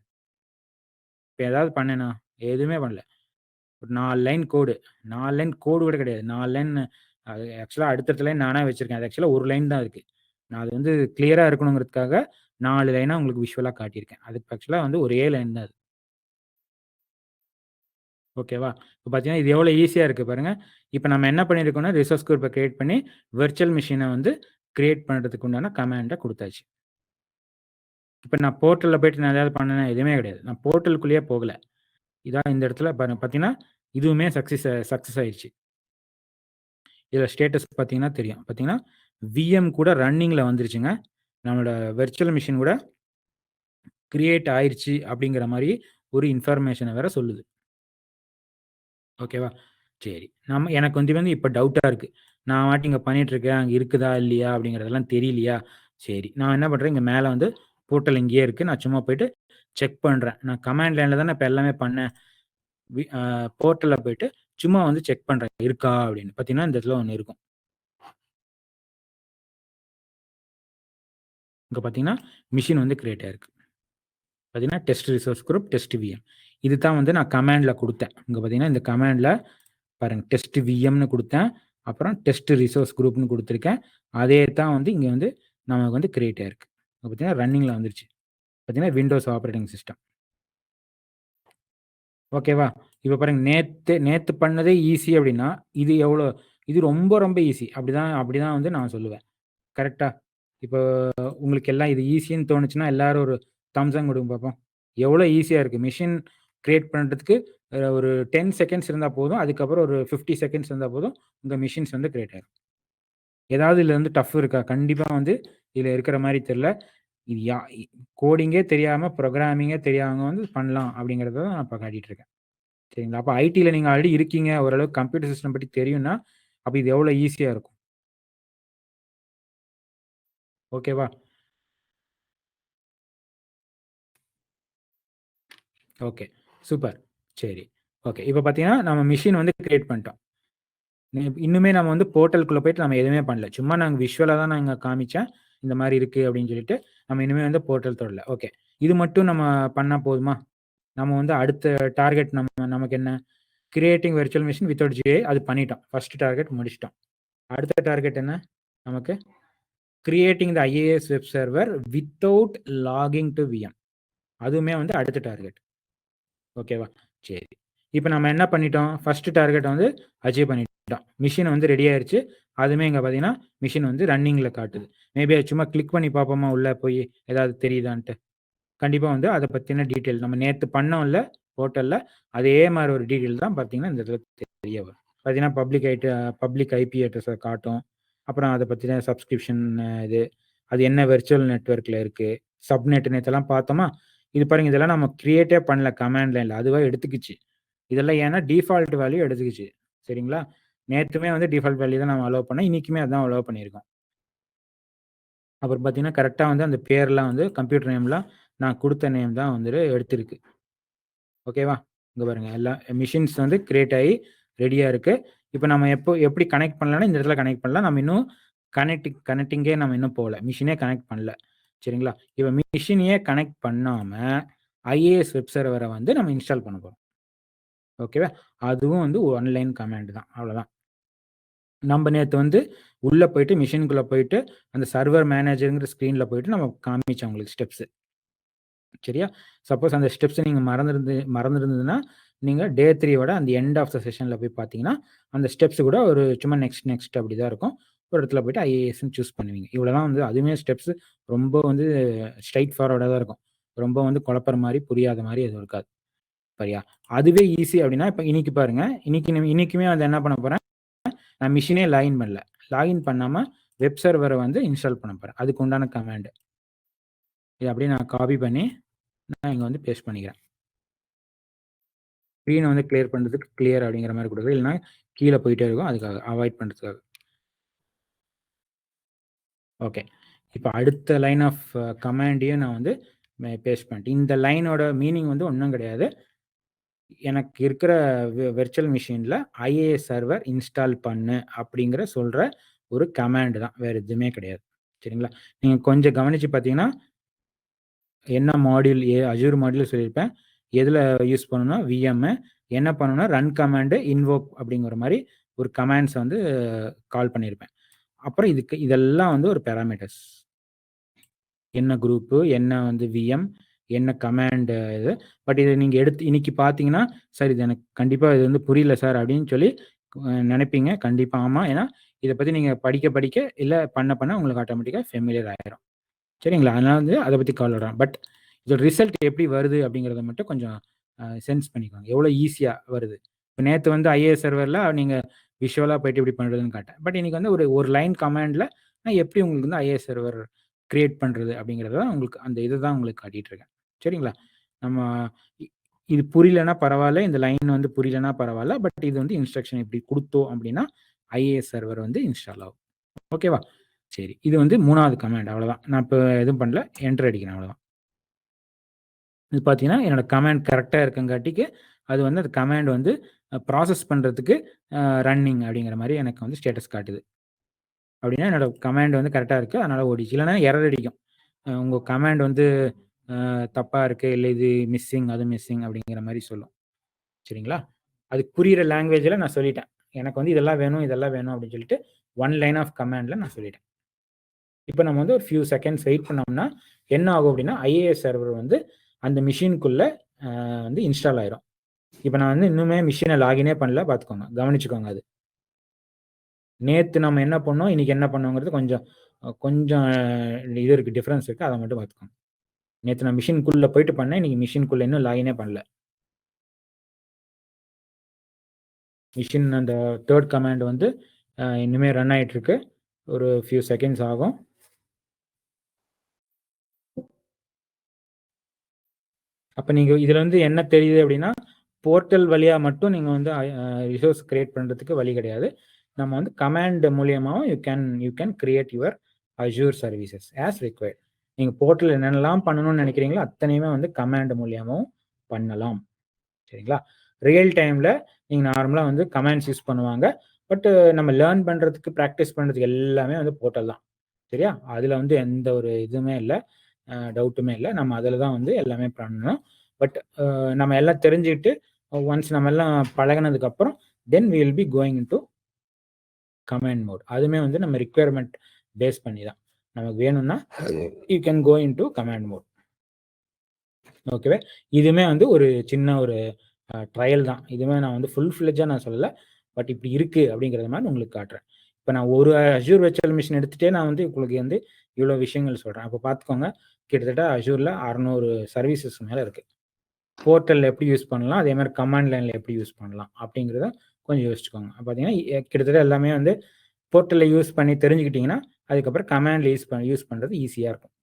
இப்ப ஏதாவது பண்ணேனா? எதுவுமே பண்ணல. ஒரு 4 லைன் கோடு. 4 லைன் கோடு கூட கிடையாது. 4 லைன் அது ஆக்சுவலா அடுத்தடுத்த லைன் நானா வச்சிருக்கேன். அது ஆக்சுவலா 1 லைன் தான் இருக்கு. நான் அது வந்து கிளியரா இருக்கணுங்கிறதுக்காக 4 லைனா உங்களுக்கு விஷுவலா காட்டியிருக்கேன். அது ஆக்சுவலா வந்து ஒரே லைன் தான் அது. ஓகேவா? இப்ப பார்த்தீங்கன்னா, இது எவ்வளோ ஈஸியா இருக்கு பாருங்க. இப்ப நம்ம என்ன பண்ணியிருக்கோம்னா, ரிசோர்ஸ் குரூப்ப கிரியேட் பண்ணி, விர்ச்சுவல் மிஷின வந்து கிரியேட் பண்றதுக்கு உண்டான கமாண்ட குடுத்தாச்சு. இப்ப நான் போர்ட்டல்ல போயிட்டு நான் ஏதாவது பண்ணேனா? எதுவுமே கிடையாது. நான் போர்ட்டலுக்குள்ளேயே போகல. இதான் இந்த இடத்துல பாருங்க பார்த்தீங்கன்னா, இதுவுமே சக்சஸ் ஆயிருச்சு. இதுல ஸ்டேட்டஸ் பார்த்தீங்கன்னா தெரியும். பார்த்தீங்கன்னா, விஎம் கூட ரன்னிங்ல வந்துருச்சுங்க. நம்மளோட விர்ச்சுவல் மிஷின் கூட கிரியேட் ஆயிருச்சு அப்படிங்கிற மாரி ஒரு இன்ஃபர்மேஷன வேற சொல்லுது. ஓகேவா? சரி. எனக்கு வந்து இப்ப டவுட்டா இருக்கு. நான் பாட்டு இங்க பண்ணிட்டு இருக்கேன். அங்க இருக்குதா? இல்லையா? அப்படிங்கிறதெல்லாம் தெரியலையா? சரி. நான் என்ன பண்றேன், இங்க மேல வந்து போர்ட்டல் இங்கேயே இருக்கு. நான் சும்மா போயிட்டு செக் பண்றேன். நான் கமாண்ட் லைன்ல தானே இப்ப எல்லாமே பண்ணேன். வி அ போர்ட்டல்ல போயிட்டு சும்மா வந்து செக் பண்றேன். இருக்கா? அப்படின்னு. பார்த்தீங்கன்னா, இந்த இடத்துல ஒண்ணு இருக்கும். இங்க பார்த்தீங்கன்னா, மிஷின் வந்து கிரியேட் ஆயிருக்கு. பார்த்தீங்கன்னா, test resource group, test VM. இது தான் வந்து நான் கமாண்ட்ல குடுத்தேன். இங்க பார்த்தீங்கன்னா, இந்த கமாண்ட்ல பாருங்க டெஸ்ட் விஎம்னு குடுத்தேன். அப்புறம் டெஸ்ட் ரிசோர்ஸ் குரூப்னு குடுத்துருக்கேன். அதே தான் வந்து இங்க வந்து நமக்கு வந்து கிரியேட் ஆயிருக்கு. இங்க பார்த்தீங்கன்னா, ரன்னிங்ல வந்துருச்சு. பார்த்தீங்கன்னா, விண்டோஸ் ஆப்பரேட்டிங் சிஸ்டம். ஓகேவா? இப்ப பாருங்க நேத்து பண்ணதே ஈஸி அப்டின்னா, இது எவ்வளோ இது ரொம்ப ரொம்ப ஈஸி. அப்படிதான் வந்து நான் சொல்லுவேன். கரெக்ட்டா? இப்போ உங்களுக்கு எல்லாம் இது ஈஸின்னு தோணுச்சுன்னா, எல்லாரும் ஒரு தம்ஸ் குடுங்க பாப்போம். எவ்வளோ ஈஸியா இருக்கு. மெஷின் கிரியேட் பண்றதுக்கு ஒரு 10 செகண்ட்ஸ் இருந்தா போதும். அதுக்கப்புறம் ஒரு 50 செகண்ட்ஸ் இருந்தா போதும். உங்க மெஷின்ஸ் வந்து கிரியேட் ஆயிரும். ஏதாவது இதுல வந்து டஃப் இருக்கா? கண்டிப்பா வந்து இதுல இருக்கிற மாரி தெரியல. இது கோடிங்கே தெரியாம, புரோகிராமிங்கே தெரியாதவங்க வந்து பண்ணலாம் அப்படிங்கிறத தான் நான் இப்ப காட்டிட்டு இருக்கேன். சரிங்களா? அப்ப ஐடில நீங்க ஆல்ரெடி இருக்கீங்க. ஓரளவுக்கு கம்ப்யூட்டர் சிஸ்டம் பத்தி தெரியும்னா, அப்ப இது எவ்வளோ ஈஸியா இருக்கும். ஓகேவா? ஓகே. சூப்பர். சரி. ஓகே. இப்ப பார்த்தீங்கன்னா, நம்ம மெஷின் வந்து கிரியேட் பண்ணிட்டோம். இன்னுமே நம்ம வந்து போர்ட்டலுக்குள்ள போயிட்டு நம்ம எதுவுமே பண்ணல. சும்மா நாங்க விஷுவலா தான் நான் இங்க காமிச்சேன். இந்த மாரி இருக்கு அப்படின்னு சொல்லிட்டு, நம்ம இனிமே வந்து போர்ட்டல் தொடல. ஓகே. இது மட்டும் நம்ம பண்ணா போதுமா? நம்ம வந்து அடுத்த டார்கெட் நமக்கு என்ன? Creating virtual machine without GUI அது பண்ணிட்டோம். ஃபர்ஸ்ட் டார்கெட் முடிச்சுட்டோம். அடுத்த டார்கெட் என்ன? நமக்கு creating the IIS web server without logging to VM. அதுவுமே வந்து அடுத்த டார்கெட். ஓகேவா? சரி. இப்ப நம்ம என்ன பண்ணிட்டோம்? ஃபர்ஸ்ட் டார்கெட்ட வந்து அச்சீவ் பண்ணிட்டோம். மெஷின் வந்து ரெடி ஆயிருச்சு. அதுவுமே இங்க பார்த்தீங்கன்னா, மெஷின் வந்து ரன்னிங்ல காட்டுது. மேபி அது சும்மா கிளிக் பண்ணி பார்ப்போமா உள்ள போயி, ஏதாவது தெரியுதான்ட்டு? கண்டிப்பா வந்து அத பத்தின டீட்டெயில் நம்ம நேத்து பண்ணோம்ல போர்ட்டல்ல, அதே மாரி ஒரு டீட்டெயில் தான் பார்த்தீங்கன்னா, இந்த இடத்துல தெரிய வரும். பார்த்தீங்கன்னா, பப்ளிக் ஐபி அட்ரஸ காட்டும். அப்புறம் அத பத்தின சப்ஸ்கிரிப்ஷன் இது, அது என்ன வெர்ச்சுவல் நெட்வொர்க்ல இருக்கு, சப்நெட் நேத்தெல்லாம் பார்த்தோமா? இது பாருங்க இதெல்லாம் நம்ம கிரியேட்டே பண்ணல கமாண்ட் லைன்ல. அதுவா எடுத்துக்கிச்சு. இதெல்லாம் ஏன்னா டிஃபால்ட் வேல்யூ எடுத்துக்கிச்சு. சரிங்களா? நேத்துமே வந்து டிஃபால்ட் வேல்யூ தான் நம்ம அலோவ் பண்ணோம். இன்னைக்குமே அதான் அலோவ் பண்ணியிருக்கோம். அப்புறம் பார்த்தீங்கன்னா, கரெக்ட்டா வந்து அந்த பேர்லாம் வந்து கம்ப்யூட்டர் நேம்லாம் நான் குடுத்த நேம் தான் வந்து எடுத்திருக்கு. ஓகேவா? இங்க பாருங்க எல்லா மெஷின்ஸ் வந்து கிரியேட் ஆயி ரெடியா இருக்கு. இப்ப நம்ம எப்படி கனெக்ட் பண்ணலாம்னா, இந்த இடத்துல கனெக்ட் பண்ணலாம். நம்ம இன்னும் கனெக்டிங்கே நம்ம இன்னும் போல. மெஷினே கனெக்ட் பண்ணல. சரிங்களா? இப்ப மெஷினையே கனெக்ட் பண்ணாம, ஐஏஎஸ் வெப் சர்வர வந்து நம்ம இன்ஸ்டால் பண்ண போறோம். ஓகேவா? அதுவும் வந்து ஒன் லைன் கமாண்ட் தான். அவ்வளோதான். நம்ப நேத்து வந்து உள்ள போயிட்டு மெஷின்குள்ள போயிட்டு, அந்த சர்வர் மேனேஜர்ங்கிற ஸ்க்ரீன்ல போயிட்டு நம்ம காமிச்சோம் உங்களுக்கு ஸ்டெப்ஸ். சரியா? சப்போஸ் அந்த ஸ்டெப்ஸ நீங்க மறந்திருந்ததுன்னா, நீங்க டே 3 ஓட அந்த எண்ட் ஆஃப் த செஷன்ல போய் பார்த்தீங்கன்னா, அந்த ஸ்டெப்ஸ் கூட ஒரு சும்மா நெக்ஸ்ட் அப்படி தான் இருக்கும். ஒரு இடத்துல போயிட்டு ஐஏஎஸ்ன்னு சூஸ் பண்ணுவீங்க. இவ்வளோதான் வந்து அதுவுமே ஸ்டெப்ஸ் ரொம்ப வந்து ஸ்ட்ரெய்ட் ஃபார்வர்டா தான் இருக்கும். ரொம்ப வந்து குழப்புற மாரி, புரியாத மாரி எதுவும் இருக்காது. சரியா? அதுவே ஈஸி அப்படின்னா, இப்ப இன்னைக்கு பாருங்க. இன்னைக்குமே வந்து என்ன பண்ண போறேன், நான் மெஷினே லாகின் பண்ணல. லாகின் பண்ணாம வெப் சர்வர வந்து இன்ஸ்டால் பண்ண போறேன். அதுக்கு உண்டான கமாண்ட். இத அப்படியே நான் காப்பி பண்ணி, நான் இங்க வந்து பேஸ்ட் பண்ணிக்கிறேன். ஸ்க்ரீன வந்து கிளியர் பண்றதுக்கு கிளியர் அப்படிங்கிற மாரி குடுக்குறேன். இல்லன்னா கீழ போயிட்டே இருக்கும். அதுக்காக அவாய்ட் பண்றதுக்காக. ஓகே. இப்போ அடுத்த லைன் ஆஃப் கமாண்டையும் நான் வந்து பேஸ்ட் பண்ணிட்டேன். இந்த லைனோட மீனிங் வந்து ஒன்றும் கிடையாது. எனக்கு இருக்கிற வெர்ச்சுவல் மிஷினில் ஐஏஎஸ் சர்வர் இன்ஸ்டால் பண்ணு அப்படிங்கிற சொல்கிற ஒரு கமாண்ட் தான், வேறு எதுவுமே கிடையாது. சரிங்களா? நீங்கள் கொஞ்சம் கவனித்து பார்த்தீங்கன்னா என்ன மாடியூல் அஜூர் மாடியூல் சொல்லியிருப்பேன். எதில் யூஸ் பண்ணணும்னா விஎம், என்ன பண்ணணும்னா ரன் கமாண்டு இன்வோக் அப்படிங்கிற மாதிரி ஒரு கமாண்ட்ஸை வந்து கால் பண்ணியிருப்பேன். அப்புறம் இதெல்லாம் வந்து ஒரு பேராமீட்டர்ஸ். என்ன குரூப்பு, என்ன வந்து விஎம், என்ன கமாண்ட் இது. பட் இதை நீங்கள் எடுத்து இன்னைக்கு பார்த்தீங்கன்னா, சார் இது எனக்கு கண்டிப்பாக இது வந்து புரியல சார் அப்படின்னு சொல்லி நினைப்பீங்க. கண்டிப்பாக ஆமாம். ஏன்னா இதை பற்றி நீங்கள் படிக்க இல்லை பண்ண உங்களுக்கு ஆட்டோமேட்டிக்காக ஃபெமிலியர் ஆயிரும். சரிங்களா? அதனால வந்து அதை பற்றி கவலைப்படுறேன். பட் இதோட ரிசல்ட் எப்படி வருது அப்படிங்கிறத மட்டும் கொஞ்சம் சென்ஸ் பண்ணிக்கோங்க. எவ்வளோ ஈஸியாக வருது. இப்போ நேற்று வந்து ஐஏஎஸ் சர்வரில் நீங்கள் விஷுவலாக போயிட்டு இப்படி பண்ணுறதுன்னு காட்டேன். பட் இன்னைக்கு வந்து ஒரு லைன் கமாண்டில் நான் எப்படி உங்களுக்கு வந்து ஐஏஎஸ் சர்வர் கிரியேட் பண்ணுறது அப்படிங்கிறத உங்களுக்கு அந்த இதை தான் உங்களுக்கு காட்டிகிட்டு இருக்கேன். சரிங்களா? நம்ம இது புரியலன்னா பரவாயில்ல, இந்த லைன் வந்து புரியலன்னா பரவாயில்ல. பட் இது வந்து இன்ஸ்ட்ரக்ஷன் இப்படி கொடுத்தோம் அப்படின்னா ஐஏஎஸ் சர்வர் வந்து இன்ஸ்டால் ஆகும். ஓகேவா? சரி, இது வந்து 3வது கமாண்ட். அவ்வளோதான். நான் இப்போ எதுவும் பண்ணல, என்டர் அடிக்கிறேன், அவ்வளோதான். இது பார்த்தீங்கன்னா என்னோட கமாண்ட் கரெக்டாக இருக்கங்காட்டிக்கு அது வந்து அந்த கமாண்ட் வந்து ப்ராசஸ் பண்ணுறதுக்கு ரன்னிங் அப்படிங்கிற மாதிரி எனக்கு வந்து ஸ்டேட்டஸ் காட்டுது. அப்படின்னா என்னோட கமாண்ட் வந்து கரெக்டாக இருக்குது, அதனால் ஓடிச்சு. இல்லைன்னா எரர் அடிக்கும். உங்கள் கமாண்ட் வந்து தப்பாக இருக்குது, இல்லை இது மிஸ்ஸிங், அது மிஸ்ஸிங் அப்படிங்கிற மாதிரி சொல்லும். சரிங்களா? அதுக்கு புரிகிற லாங்குவேஜில் நான் சொல்லிட்டேன். எனக்கு வந்து இதெல்லாம் வேணும் அப்படின்னு சொல்லிட்டு 1 லைன் ஆஃப் கமாண்டில் நான் சொல்லிட்டேன். இப்போ நம்ம வந்து ஒரு ஃபியூ செகண்ட்ஸ் வெயிட் பண்ணோம்னா என்ன ஆகும் அப்படின்னா ஐஏஎஸ் சர்வர் வந்து அந்த மிஷினுக்குள்ளே வந்து இன்ஸ்டால் ஆயிரும். இப்போ நான் வந்து இன்னுமே மிஷினை லாகினே பண்ணல, பார்த்துக்கோங்க, கவனிச்சுக்கோங்க. அது நேற்று நம்ம என்ன பண்ணோம், இன்னைக்கு என்ன பண்ணோங்கிறது கொஞ்சம் கொஞ்சம் இது இருக்குது, டிஃப்ரென்ஸ் இருக்குது. அதை மட்டும் பார்த்துக்கோங்க. நேற்று நான் மிஷினுக்குள்ளே போயிட்டு பண்ணேன், இன்னைக்கு மிஷினுக்குள்ளே இன்னும் லாகினே பண்ணல. மிஷின் அந்த 3rd கமாண்ட் வந்து இன்னுமே ரன் ஆகிட்டு இருக்கு. ஒரு ஃபியூ செகண்ட்ஸ் ஆகும். அப்போ நீங்கள் இதில் வந்து என்ன தெரியுது அப்படின்னா போர்ட்டல் வழியாக மட்டும் நீங்கள் வந்து ரிசோர்ஸ் கிரியேட் பண்ணுறதுக்கு வழி கிடையாது. நம்ம வந்து கமாண்ட் மூலியமாகவும் you can create your Azure services as required. நீங்கள் போர்ட்டல் என்னென்னலாம் பண்ணணும்னு நினைக்கிறீங்களோ அத்தனையுமே வந்து கமாண்ட் மூலியமாகவும் பண்ணலாம். சரிங்களா? ரியல் டைமில் நீங்கள் நார்மலாக வந்து கமாண்ட்ஸ் யூஸ் பண்ணுவாங்க. பட் நம்ம லேர்ன் பண்ணுறதுக்கு ப்ராக்டிஸ் பண்ணுறதுக்கு எல்லாமே வந்து போர்ட்டல் தான். சரியா? அதில் வந்து எந்த ஒரு இதுவுமே இல்லை, டவுட்டுமே இல்லை. நம்ம அதில் தான் வந்து எல்லாமே பண்ணணும். பட் நம்ம எல்லாம் தெரிஞ்சுக்கிட்டு ஒன்ஸ் நம்ம எல்லாம் பழகினதுக்கப்புறம் then we will be going to command mode. அதுவுமே வந்து நம்ம ரிக்குவயர்மெண்ட் பேஸ் பண்ணி தான். நமக்கு வேணும்னா you can go into command mode. ஓகேவே? இதுவுமே வந்து ஒரு சின்ன ஒரு ட்ரையல் தான். இதுவுமே நான் வந்து ஃபுல் ஃப்ளெஜ்ஜாக நான் சொல்லலை, பட் இப்படி இருக்குது அப்படிங்கிறத மாதிரி உங்களுக்கு காட்டுறேன். இப்போ நான் ஒரு அஜூர் வெர்ச்சுவல் மிஷின் எடுத்துகிட்டே நான் வந்து உங்களுக்கு வந்து இவ்வளோ விஷயங்கள் சொல்கிறேன். அப்போ பார்த்துக்கோங்க, கிட்டத்தட்ட அஜூரில் 600 சர்வீசஸ் மேலே இருக்குது. போர்ட்டலில் எப்படி யூஸ் பண்ணலாம், அதே மாதிரி கமாண்ட் லைனில் எப்படி யூஸ் பண்ணலாம் அப்படிங்கிறத கொஞ்சம் யோசிச்சுக்கோங்க. பார்த்தீங்கன்னா கிட்டத்தட்ட எல்லாமே வந்து போர்ட்டலில் யூஸ் பண்ணி தெரிஞ்சுக்கிட்டிங்கன்னா அதுக்கப்புறம் கமாண்டில் யூஸ் பண்ணுறது ஈஸியாக இருக்கும்.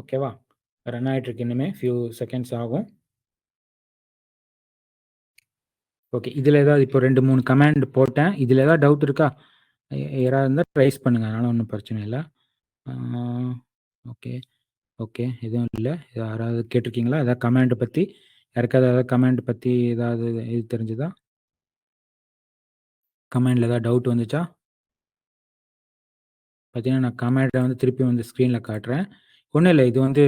ஓகேவா? ரன் ஆகிட்டு இருக்கு, இன்னுமே ஃபியூ செகண்ட்ஸ் ஆகும். ஓகே, இதில் ஏதாவது இப்போ 2-3 கமாண்ட் போட்டேன். இதில் ஏதாவது டவுட் இருக்கா? யாராவது இருந்தால் ரைஸ் பண்ணுங்கள், அதனால் ஒன்றும் பிரச்சனை இல்லை. ஓகே ஓகே, எதுவும் இல்லை. யாராவது கேட்டிருக்கீங்களா ஏதாவது கமாண்ட் பற்றி? யாருக்காவது ஏதாவது கமாண்ட் பற்றி ஏதாவது இது தெரிஞ்சுதா? கமாண்டில் ஏதாவது டவுட் வந்துச்சா? பார்த்தீங்கன்னா நான் கமாண்டை வந்து திருப்பி வந்து ஸ்க்ரீனில் காட்டுறேன். ஒன்றும் இல்லை, இது வந்து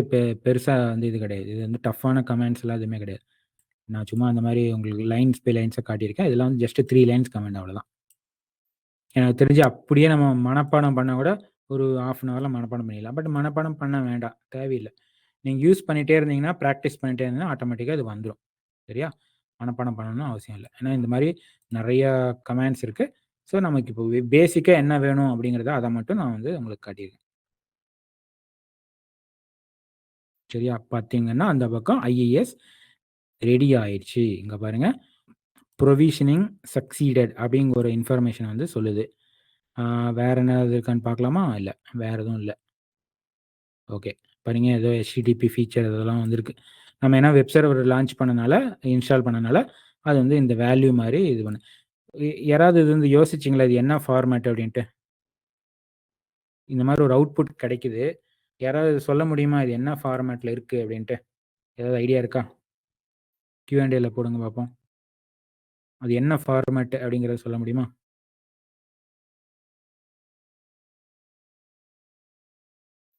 பெருசாக வந்து இது கிடையாது. இது வந்து டஃப்பான கமெண்ட்ஸ் எல்லாம் எதுவுமே கிடையாது. நான் சும்மா அந்த மாதிரி உங்களுக்கு லைன்ஸ் பை லைன்ஸை காட்டியிருக்கேன். இதெல்லாம் வந்து ஜஸ்ட் 3 லைன்ஸ் கமெண்ட், அவ்வளோதான். எனக்கு தெரிஞ்சு அப்படியே நம்ம மனப்பாடம் பண்ணால் கூட ஒரு 1/2 அன் ஹவரில் மனப்பாடம் பண்ணிடலாம். பட் மனப்பாடம் பண்ண வேண்டாம், தேவையில்லை. நீங்கள் யூஸ் பண்ணிகிட்டே இருந்தீங்கன்னா, ப்ராக்டிஸ் பண்ணிகிட்டே இருந்தீங்கன்னா ஆட்டோமேட்டிக்காக இது வந்துடும். சரியா? மனப்பாடம் பண்ணணும்னு அவசியம் இல்லை. ஏன்னா இந்த மாதிரி நிறையா கமெண்ட்ஸ் இருக்குது. ஸோ நமக்கு இப்போ பேசிக்காக என்ன வேணும் அப்படிங்கிறத அதை மட்டும் நான் வந்து உங்களுக்கு காட்டியிருக்கேன். சரியா? பார்த்தீங்கன்னா அந்த பக்கம் ஐஏஎஸ் ரெடி ஆயிடுச்சு. இங்கே பாருங்கள், ப்ரொவிஷனிங் சக்சீடட் அப்படிங்கிற ஒரு இன்ஃபர்மேஷன் வந்து சொல்லுது. வேறு என்ன இருக்கான்னு பார்க்கலாமா? இல்லை, வேறு எதுவும் இல்லை. ஓகே, பாருங்க, ஏதோ HTTP ஃபீச்சர் இதெல்லாம் வந்துருக்கு. நம்ம ஏன்னா வெப் சர்வர் லான்ச் பண்ணனால, இன்ஸ்டால் பண்ணனால அது வந்து இந்த வேல்யூ மாதிரி இது பண்ணு. யாராவது இது வந்து யோசிச்சிங்களா இது என்ன ஃபார்மேட் அப்படின்ட்டு? இந்த மாதிரி ஒரு அவுட்புட் கிடைக்குது. யாராவது சொல்ல முடியுமா இது என்ன ஃபார்மேட்டில் இருக்குது அப்படின்ட்டு? ஏதாவது ஐடியா இருக்கா? Q&Aல போடுங்க பார்ப்போம். அது என்ன ஃபார்மேட் அப்படிங்கிறத சொல்ல முடியுமா?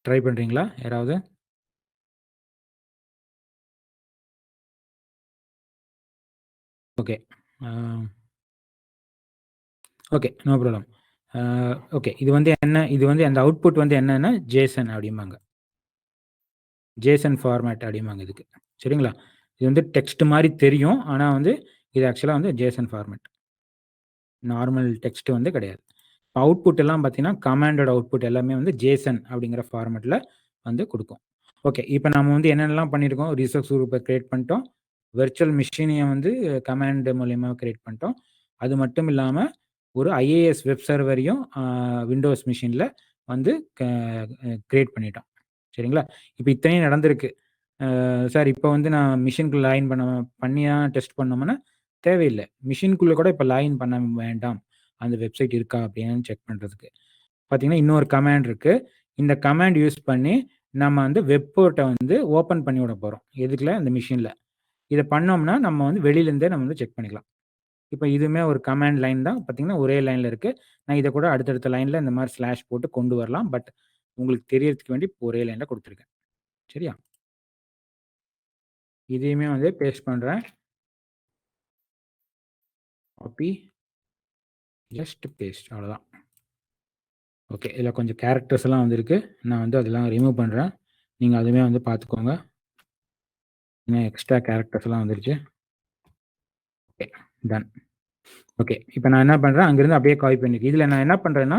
ட்ரை பண்ணுறீங்களா யாராவது? Okay. Okay, no problem. Okay, இது வந்து என்ன, இது வந்து அந்த அவுட்புட் வந்து என்னன்னா ஜேசன் அப்படிம்பாங்க. ஜேசன் ஃபார்மேட் அப்படிம்பாங்க இதுக்கு. சரிங்களா? இது வந்து டெக்ஸ்ட் மாதிரி தெரியும், ஆனால் வந்து இது ஆக்சுவலாக வந்து ஜேசன் ஃபார்மேட், நார்மல் டெக்ஸ்ட் வந்து கிடையாது. அவுட்புட் எல்லாம் பார்த்தீங்கன்னா கமாண்டோட அவுட்புட் எல்லாமே வந்து ஜேசன் அப்படிங்கிற ஃபார்மேட்டில் வந்து கொடுக்கும். ஓகே, இப்போ நம்ம வந்து என்னென்னலாம் பண்ணியிருக்கோம், ரிசோர்ஸ் குரூப்பை கிரியேட் பண்ணிட்டோம், வெர்ச்சுவல் மிஷினையை வந்து கமாண்ட் மூலியமாக கிரியேட் பண்ணிட்டோம். அது மட்டும் இல்லாமல் ஒரு ஐஏஎஸ் வெப் சர்வரையும் விண்டோஸ் மிஷினில் வந்து கிரியேட் பண்ணிட்டோம். சரிங்களா? இப்போ இத்தனையும் நடந்திருக்கு. சார் இப்போ வந்து நான் மிஷினுக்குள்ள லாகின் பண்ணியா டெஸ்ட் பண்ணோம்னா தேவையில்லை. மிஷினுக்குள்ளே கூட இப்போ லாகின் பண்ண வேண்டாம், அந்த வெப்சைட் இருக்கா அப்படின்னு செக் பண்ணுறதுக்கு பார்த்தீங்கன்னா இன்னொரு கமாண்ட் இருக்குது. இந்த கமாண்ட் யூஸ் பண்ணி நம்ம வந்து வெப் போர்ட்டை வந்து ஓப்பன் பண்ணி விட போகிறோம். எதுக்குல? இந்த மிஷினில். இதை பண்ணோம்னா நம்ம வந்து வெளியிலேருந்தே நம்ம வந்து செக் பண்ணிக்கலாம். இப்போ இதுவுமே ஒரு கமாண்ட் லைன் தான். பார்த்தீங்கன்னா ஒரே லைனில் இருக்குது. நான் இதை கூட அடுத்தடுத்த லைனில் இந்த மாதிரி ஸ்லாஷ் போட்டு கொண்டு வரலாம். பட் உங்களுக்கு தெரியறதுக்கு வேண்டி ஒரே லைனில் கொடுத்துருக்கேன். சரியா? இதையுமே வந்து பேஸ்ட் பண்ணுறேன். காப்பி, ஜஸ்ட் பேஸ்ட், அவ்வளோதான். ஓகே, இதில் கொஞ்சம் கேரக்டர்ஸ் எல்லாம் வந்துருக்கு. நான் வந்து அதெல்லாம் ரிமூவ் பண்ணுறேன். நீங்கள் அதுவுமே வந்து பார்த்துக்கோங்க. இன்னும் எக்ஸ்ட்ரா கேரக்டர்ஸ் எல்லாம் வந்துருச்சு. Okay, ton. ஓகே, இப்போ நான் என்ன பண்ணுறேன், அங்கேருந்து அப்படியே காப்பி பண்ணிருக்கேன். இதில் நான் என்ன பண்ணுறேன்னா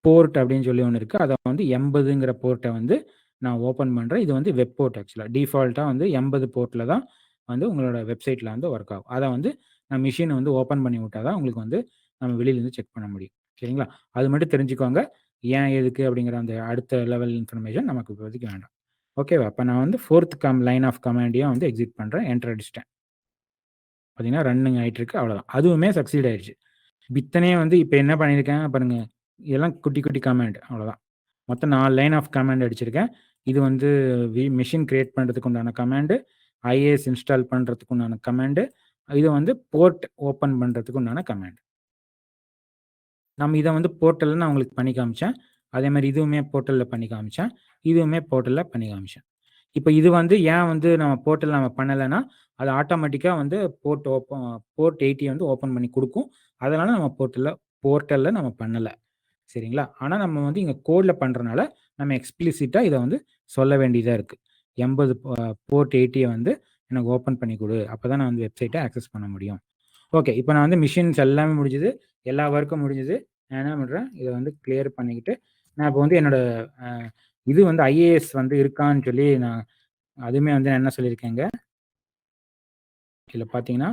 போர்ட் அப்படின்னு சொல்லி ஒன்று இருக்குது. அதை வந்து 80ங்கிற போர்ட்டை வந்து நான் ஓப்பன் பண்ணுறேன். இது வந்து வெப் போர்ட். ஆக்சுவலாக டிஃபால்ட்டாக வந்து 80 போர்ட்டில் தான் வந்து உங்களோட வெப்சைட்டில் வந்து ஒர்க் ஆகும். அதை வந்து நான் மிஷினை வந்து ஓப்பன் பண்ணி விட்டால் தான் உங்களுக்கு வந்து நம்ம வெளியிலேருந்து செக் பண்ண முடியும். சரிங்களா? அது மட்டும் தெரிஞ்சுக்கோங்க. ஏன் எதுக்கு அப்படிங்கிற அந்த அடுத்த லெவல் இன்ஃபர்மேஷன் நமக்கு இப்போதைக்கு வேண்டாம். ஓகேவா? அப்போ நான் வந்து 4th லைன் ஆஃப் கமாண்டையும் வந்து எக்ஸிட் பண்ணுறேன். என்டர் அடிச்சிட்டேன். பார்த்தீங்கன்னா ரன்னிங் ஆகிட்டு இருக்கு. அவ்வளோதான். அதுவுமே சக்சீட் ஆயிடுச்சு. இத்தனையே வந்து இப்போ என்ன பண்ணியிருக்கேன் பாருங்க, இதெல்லாம் குட்டி குட்டி கமாண்ட், அவ்வளோதான். மொத்தம் 4 லைன் ஆஃப் கமாண்ட் அடிச்சிருக்கேன். இது வந்து மிஷின் கிரியேட் பண்ணுறதுக்கு உண்டான கமாண்டு, ஐஏஎஸ் இன்ஸ்டால் பண்ணுறதுக்கு உண்டான கமாண்டு, இது வந்து போர்ட் ஓப்பன் பண்ணுறதுக்கு உண்டான கமாண்ட். நம்ம இதை வந்து போர்ட்டலில் நான் உங்களுக்கு பண்ணி காமிச்சேன். அதே மாதிரி இதுவுமே போர்ட்டலில் பண்ணி காமிச்சேன். இதுவுமே போர்ட்டலில் பண்ணி காமிச்சேன். இப்போ இது வந்து ஏன் வந்து நம்ம போர்ட்டல் நம்ம பண்ணலைன்னா, அது ஆட்டோமேட்டிக்காக வந்து போர்ட் 80 வந்து ஓப்பன் பண்ணி கொடுக்கும். அதனால் நம்ம போர்ட்டலில் நம்ம பண்ணலை. சரிங்களா? ஆனால் நம்ம வந்து இங்கே கோடில் பண்ணுறனால நம்ம எக்ஸ்பிளிசிட்டாக இதை வந்து சொல்ல வேண்டியதாக இருக்குது. 80 போர்ட் 80 வந்து எனக்கு ஓப்பன் பண்ணி கொடு, அப்போ தான் நான் வந்து வெப்சைட்டை ஆக்சஸ் பண்ண முடியும். ஓகே, இப்போ நான் வந்து மிஷின்ஸ் எல்லாமே முடிஞ்சுது, எல்லா ஒர்க்கும் முடிஞ்சுது. நான் என்ன பண்ணுறேன், இதை வந்து கிளியர் பண்ணிக்கிட்டு நான் இப்போ வந்து என்னோட இது வந்து ஐஏஎஸ் வந்து இருக்கான்னு சொல்லி நான் அதுவுமே வந்து நான் என்ன சொல்லியிருக்கேங்க, இதில் பார்த்தீங்கன்னா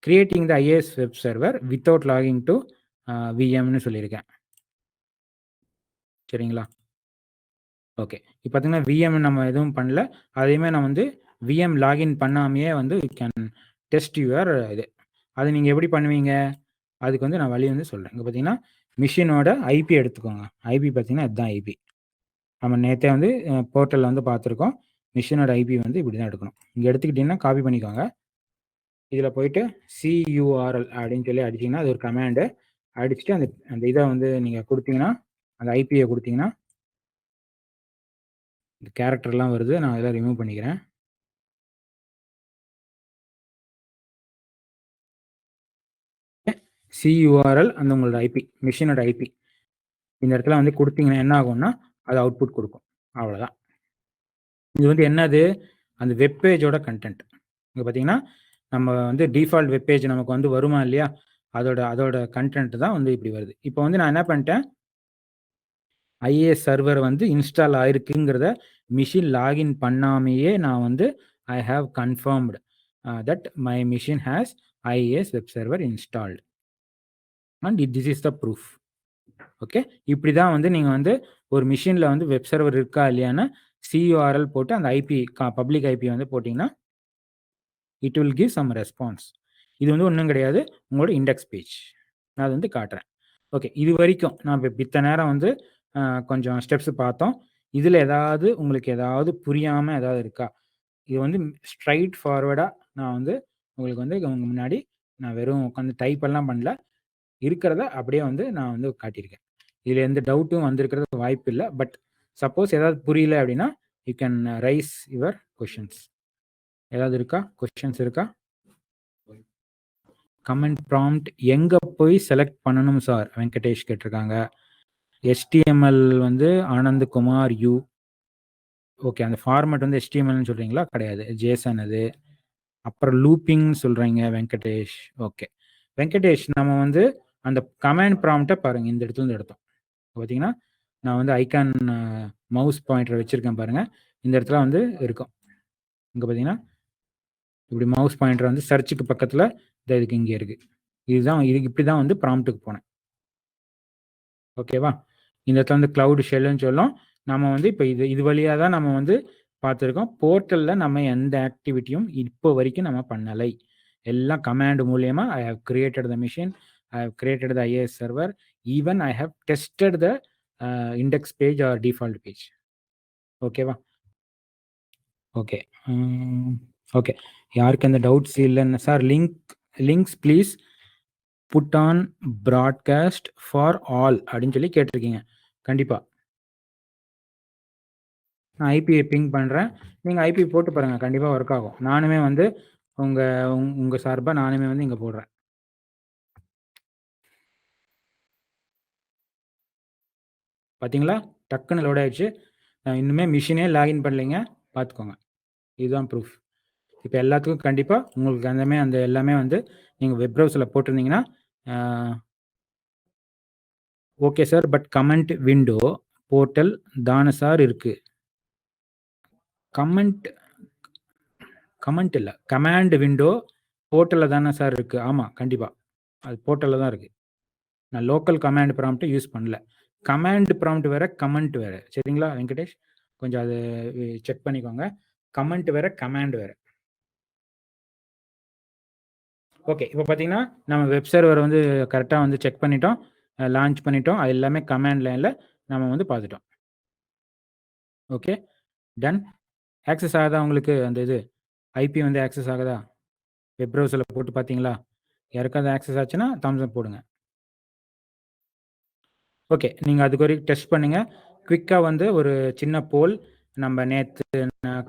creating the IIS web server without logging to விஎம்னு சொல்லியிருக்கேன். சரிங்களா? ஓகே, இப்போ பார்த்தீங்கன்னா விஎம் நம்ம எதுவும் பண்ணல. அதையுமே நான் வந்து விஎம் லாகின் பண்ணாமையே வந்து யூ கேன் டெஸ்ட் யுவர் இது. அது நீங்கள் எப்படி பண்ணுவீங்க, அதுக்கு வந்து நான் வழி வந்து சொல்கிறேன். இங்கே பார்த்தீங்கன்னா மிஷினோட ஐபி எடுத்துக்கோங்க. ஐபி பார்த்தீங்கன்னா இதுதான் ஐபி. நம்ம நேற்றே வந்து போர்ட்டலில் வந்து பார்த்துருக்கோம். மிஷினோட ஐபி வந்து இப்படி தான் எடுக்கணும். இங்கே எடுத்துக்கிட்டிங்கன்னா காப்பி பண்ணிக்கோங்க. இதில் போயிட்டு CURL அப்படின்னு சொல்லி அடிச்சிங்கன்னா அது ஒரு கமாண்டு. அடிச்சுட்டு அந்த இதை வந்து நீங்கள் கொடுத்தீங்கன்னா, அந்த ஐபியை கொடுத்தீங்கன்னா இந்த கேரக்டர்லாம் வருது. நான் இதெல்லாம் ரிமூவ் பண்ணிக்கிறேன். CURL அந்த உங்களோட ஐபி, மிஷினோட ஐபி இந்த இடத்துல வந்து கொடுத்தீங்கன்னா என்ன ஆகும்னா அது அவுட்புட் கொடுக்கும். அவ்வளோதான். இது வந்து என்னது, அந்த வெப்பேஜோட கண்டென்ட். இங்கே பார்த்தீங்கன்னா நம்ம வந்து டிஃபால்ட் வெப்பேஜ் நமக்கு வந்து வருமா இல்லையா, அதோட கண்டென்ட் தான் வந்து இப்படி வருது. இப்போ வந்து நான் என்ன பண்ணிட்டேன், ஐஏஎஸ் சர்வர் வந்து இன்ஸ்டால் ஆயிருக்குங்கிறத மிஷின் லாகின் பண்ணாமையே நான் வந்து I have confirmed that my machine has IAS web server installed and this is the proof. Okay, இப்படி தான் வந்து நீங்கள் வந்து ஒரு மிஷினில் வந்து வெப் சர்வர் இருக்கா இல்லையான்னு CURL போட்டு அந்த ஐபி பப்ளிக் ஐபி வந்து போட்டிங்கன்னா it will give some response. இது வந்து ஒன்றும் கிடையாது, உங்களோட இண்டெக்ஸ் பேஜ். நான் அது வந்து காட்டுறேன். ஓகே, இது வரைக்கும் நான் இப்போ இத்தனை நேரம் வந்து கொஞ்சம் ஸ்டெப்ஸ் பார்த்தோம். இதில் ஏதாவது உங்களுக்கு ஏதாவது புரியாமல் ஏதாவது இருக்கா? இது வந்து ஸ்ட்ரைட் ஃபார்வர்டாக நான் வந்து உங்களுக்கு வந்து உங்க முன்னாடி நான் வெறும் உட்காந்து டைப் எல்லாம் பண்ணல. இருக்கிறத அப்படியே வந்து நான் வந்து காட்டியிருக்கேன். இதில் எந்த டவுட்டும் வந்திருக்கிறது வாய்ப்பு இல்லை. பட் சப்போஸ் ஏதாவது புரியல அப்படின்னா you can raise your questions. ஏதாவது இருக்கா? கொஷின்ஸ் இருக்கா? கமெண்ட் ப்ராம்ப்ட் எங்கே போய் செலக்ட் பண்ணணும் சார்? வெங்கடேஷ் கேட்டிருக்காங்க. HTML வந்து ஆனந்த்குமார் யூ. ஓகே, அந்த ஃபார்மேட் வந்து HTMLன்னு சொல்கிறீங்களா? கிடையாது, JSON அது. அப்புறம் லூப்பிங் சொல்கிறீங்க வெங்கடேஷ். ஓகே வெங்கடேஷ், நம்ம வந்து அந்த கமாண்ட் ப்ராம்ப்டை பாருங்கள். இந்த இடத்துல இருந்து எடுத்தோம் பார்த்தீங்கன்னா, நான் வந்து ஐக்கான் மவுஸ் பாயிண்டர் வச்சுருக்கேன் பாருங்கள். இந்த இடத்துல வந்து இருக்கும். இங்கே பார்த்தீங்கன்னா இப்படி மவுஸ் பாயிண்டர் வந்து சர்ச்சுக்கு பக்கத்தில் இதுக்கு இங்கே இருக்குது. இதுதான் இப்படி தான் வந்து ப்ராம்ப்ட்டுக்கு போனேன். ஓகேவா? இந்த இடத்துல வந்து க்ளவுட் ஷெல்லுன்னு சொல்லும். நம்ம வந்து இப்போ இது வழியாக தான் நம்ம வந்து பார்த்துருக்கோம். போர்ட்டலில் நம்ம எந்த ஆக்டிவிட்டியும் இப்போ வரைக்கும் நம்ம பண்ணலை. எல்லாம் கமாண்ட் மூலியமா I have created the machine, I have created the IIS server, even I have tested the index page or default page. ஓகேவா? ஓகே ஓகே, யாருக்கு அந்த டவுட்ஸ் இல்லைன்னு sir links please put on broadcast for all அப்படின்னு சொல்லி கேட்டிருக்கீங்க. கண்டிப்பாக நான் ஐபியை ping பண்ணுறேன். நீங்கள் ஐபி போட்டு பாருங்கள், கண்டிப்பாக ஒர்க் ஆகும். நானுமே வந்து உங்கள் சார்பாக நானுமே வந்து இங்கே போடுறேன். பார்த்தீங்களா, டக்குன்னு லோட் ஆயிடுச்சு. நான் இன்னுமே மிஷினே லாகின் பண்ணலைங்க, பார்த்துக்கோங்க. இதுதான் ப்ரூஃப். இப்போ எல்லாத்துக்கும் கண்டிப்பாக உங்களுக்கு அந்த எல்லாமே வந்து நீங்கள் வெப் ப்ரௌசரில் போட்டிருந்தீங்கன்னா okay sir. But comment window portal தானே சார் இருக்குது. கமெண்ட் இல்லை, கமாண்ட் விண்டோ போர்ட்டலில் தானே சார் இருக்குது. ஆமாம், கண்டிப்பாக அது போர்ட்டலில் தான் இருக்குது. நான் லோக்கல் கமாண்ட் ப்ராம்ப்ட் யூஸ் பண்ணல. கமாண்ட் ப்ராம்ப்ட் வேறு, கமெண்ட் வேறு. சரிங்களா வெங்கடேஷ், கொஞ்சம் அது செக் பண்ணிக்கோங்க. கமெண்ட் வேறு, கமாண்ட் வேறு. ஓகே, இப்போ பார்த்தீங்கன்னா நம்ம வெப் சர்வர் வந்து கரெக்டாக வந்து செக் பண்ணிட்டோம், லான்ச் பண்ணிட்டோம். அது எல்லாமே கமாண்ட் லைனில் நம்ம வந்து பார்த்துட்டோம். Okay done. ஆக்சஸ் ஆகுதா உங்களுக்கு? அந்த இது ஐபி வந்து ஆக்சஸ் ஆகுதா? வெப் ப்ரௌசரில் போட்டு பார்த்தீங்களா? யாருக்காவது ஆக்சஸ் ஆச்சுன்னா தம்ஸ் அப் போடுங்க. ஓகே, நீங்கள் அதுக்கு வரைக்கும் டெஸ்ட் பண்ணுங்கள். குவிக்காக வந்து ஒரு சின்ன போல் நம்ம நேற்று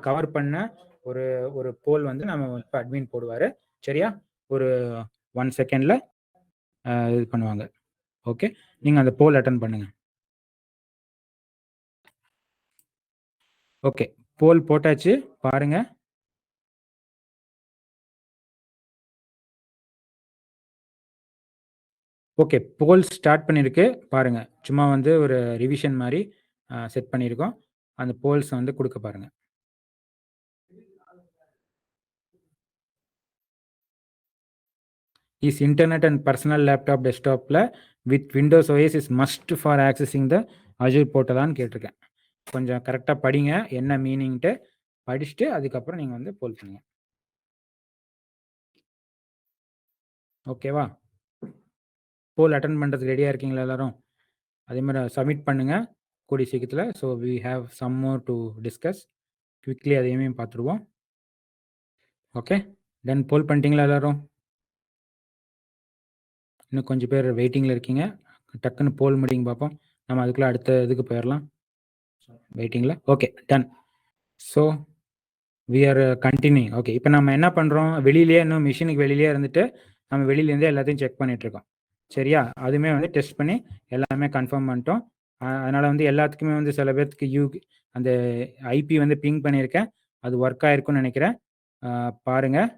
கவர் பண்ண ஒரு போல் வந்து நம்ம இப்போ அட்மின் போடுவார். சரியா? ஒரு 1 செகண்டில் இது பண்ணுவாங்க. ஓகே, நீங்கள் அந்த போல் அட்டன் பண்ணுங்கள். ஓகே, போல் போட்டாச்சு, பாருங்க. ஓகே, போல் ஸ்டார்ட் பண்ணியிருக்கு பாருங்க. சும்மா வந்து ஒரு ரிவிஷன் மாதிரி செட் பண்ணியிருக்கோம். அந்த போல்ஸ் வந்து கொடுக்க பாருங்க. Is internet and personal laptop டெஸ்க்டாப்பில் with Windows OS is must for accessing the Azure போர்ட்டலான்னு கேட்டிருக்கேன். கொஞ்சம் கரெக்டாக படிங்க, என்ன மீனிங்ட்டு படிச்சுட்டு அதுக்கப்புறம் நீங்கள் வந்து போல் பண்ணுங்க. ஓகேவா? போல் அட்டன் பண்ணுறதுக்கு ரெடியாக இருக்கீங்களா எல்லாரும்? அதே மாதிரி சப்மிட் பண்ணுங்கள் கூடிய சீக்கிரத்தில். So we have some more to discuss. Quickly அதையுமே பார்த்துருவோம். ஓகே தென் போல் பண்ணிட்டீங்களா எல்லாரும்? இன்னும் கொஞ்சம் பேர் வெயிட்டிங்கில் இருக்கீங்க. டக்குன்னு போல் முடிங்க பார்ப்போம். நம்ம அதுக்குள்ளே அடுத்த இதுக்கு போயிடலாம். வெயிட்டிங்கில். Okay done. So we are continue. Okay, இப்போ நம்ம என்ன பண்ணுறோம், வெளியிலேயே இன்னும் மிஷினுக்கு வெளியிலே இருந்துட்டு நம்ம வெளியிலேருந்தே எல்லாத்தையும் செக் பண்ணிகிட்ருக்கோம். சரியா? அதுவுமே வந்து டெஸ்ட் பண்ணி எல்லாமே கன்ஃபார்ம் பண்ணிட்டோம். அதனால் வந்து எல்லாத்துக்குமே வந்து சில பேர்த்துக்கு அந்த ஐபி வந்து பிங் பண்ணியிருக்கேன். அது ஒர்க் ஆகிருக்குன்னு நினைக்கிறேன். பாருங்கள்.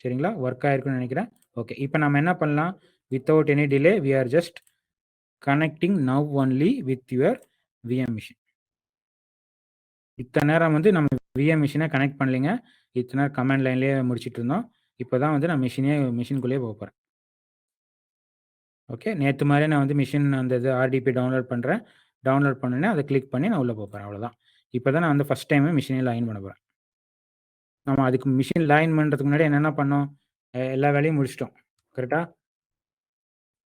சரிங்களா? ஒர்க் ஆகிருக்குன்னு நினைக்கிறேன். ஓகே, இப்போ நம்ம என்ன பண்ணலாம், without any delay we are just connecting now only with your VM machine. இத்தனை நேரம் வந்து நம்ம VM மிஷினை கனெக்ட் பண்ணலைங்க. இத்தனை நேரம் கமாண்ட் லைன்லேயே முடிச்சுட்டு இருந்தோம். இப்போ தான் வந்து நான் மிஷினுக்குள்ளேயே போக போகிறேன். ஓகே, நேற்று மாதிரியே நான் வந்து மிஷின் அந்த இது RDP டவுன்லோட் பண்ணுறேன். டவுன்லோட் பண்ணேன்னா அதை கிளிக் பண்ணி நான் உள்ளே போக போகிறேன். அவ்வளோதான். இப்போ தான் நான் வந்து ஃபஸ்ட் டைமே மிஷினே லாகின் பண்ண போகிறேன். நம்ம அதுக்கு மிஷின் லாகின் பண்ணுறதுக்கு முன்னாடி என்னென்ன பண்ணோம், எல்லா வேலையும் முடிச்சிட்டோம். கரெக்டாக?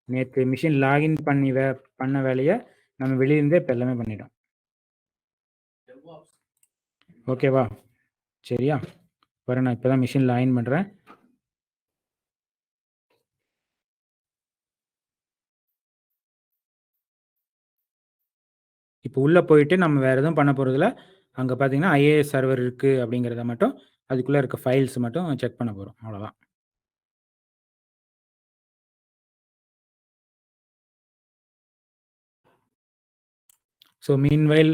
நேற்று மிஷின் லாகின் பண்ண வேலையை நம்ம வெளியிருந்தே இப்போ எல்லாமே பண்ணிட்டோம். ஓகேவா? சரியா? பாரு, நான் இப்போ தான் மிஷினில் ஆயின் பண்ணுறேன். இப்போ உள்ளே போயிட்டு நம்ம வேறு எதுவும் பண்ண போகிறதில்ல. அங்கே பார்த்தீங்கன்னா ஐஏஎஸ் சர்வர் இருக்குது அப்படிங்கிறத மட்டும், அதுக்குள்ளே இருக்க ஃபைல்ஸ் மட்டும் செக் பண்ண போகிறோம். அவ்வளோதான். ஸோ மீன்வைல்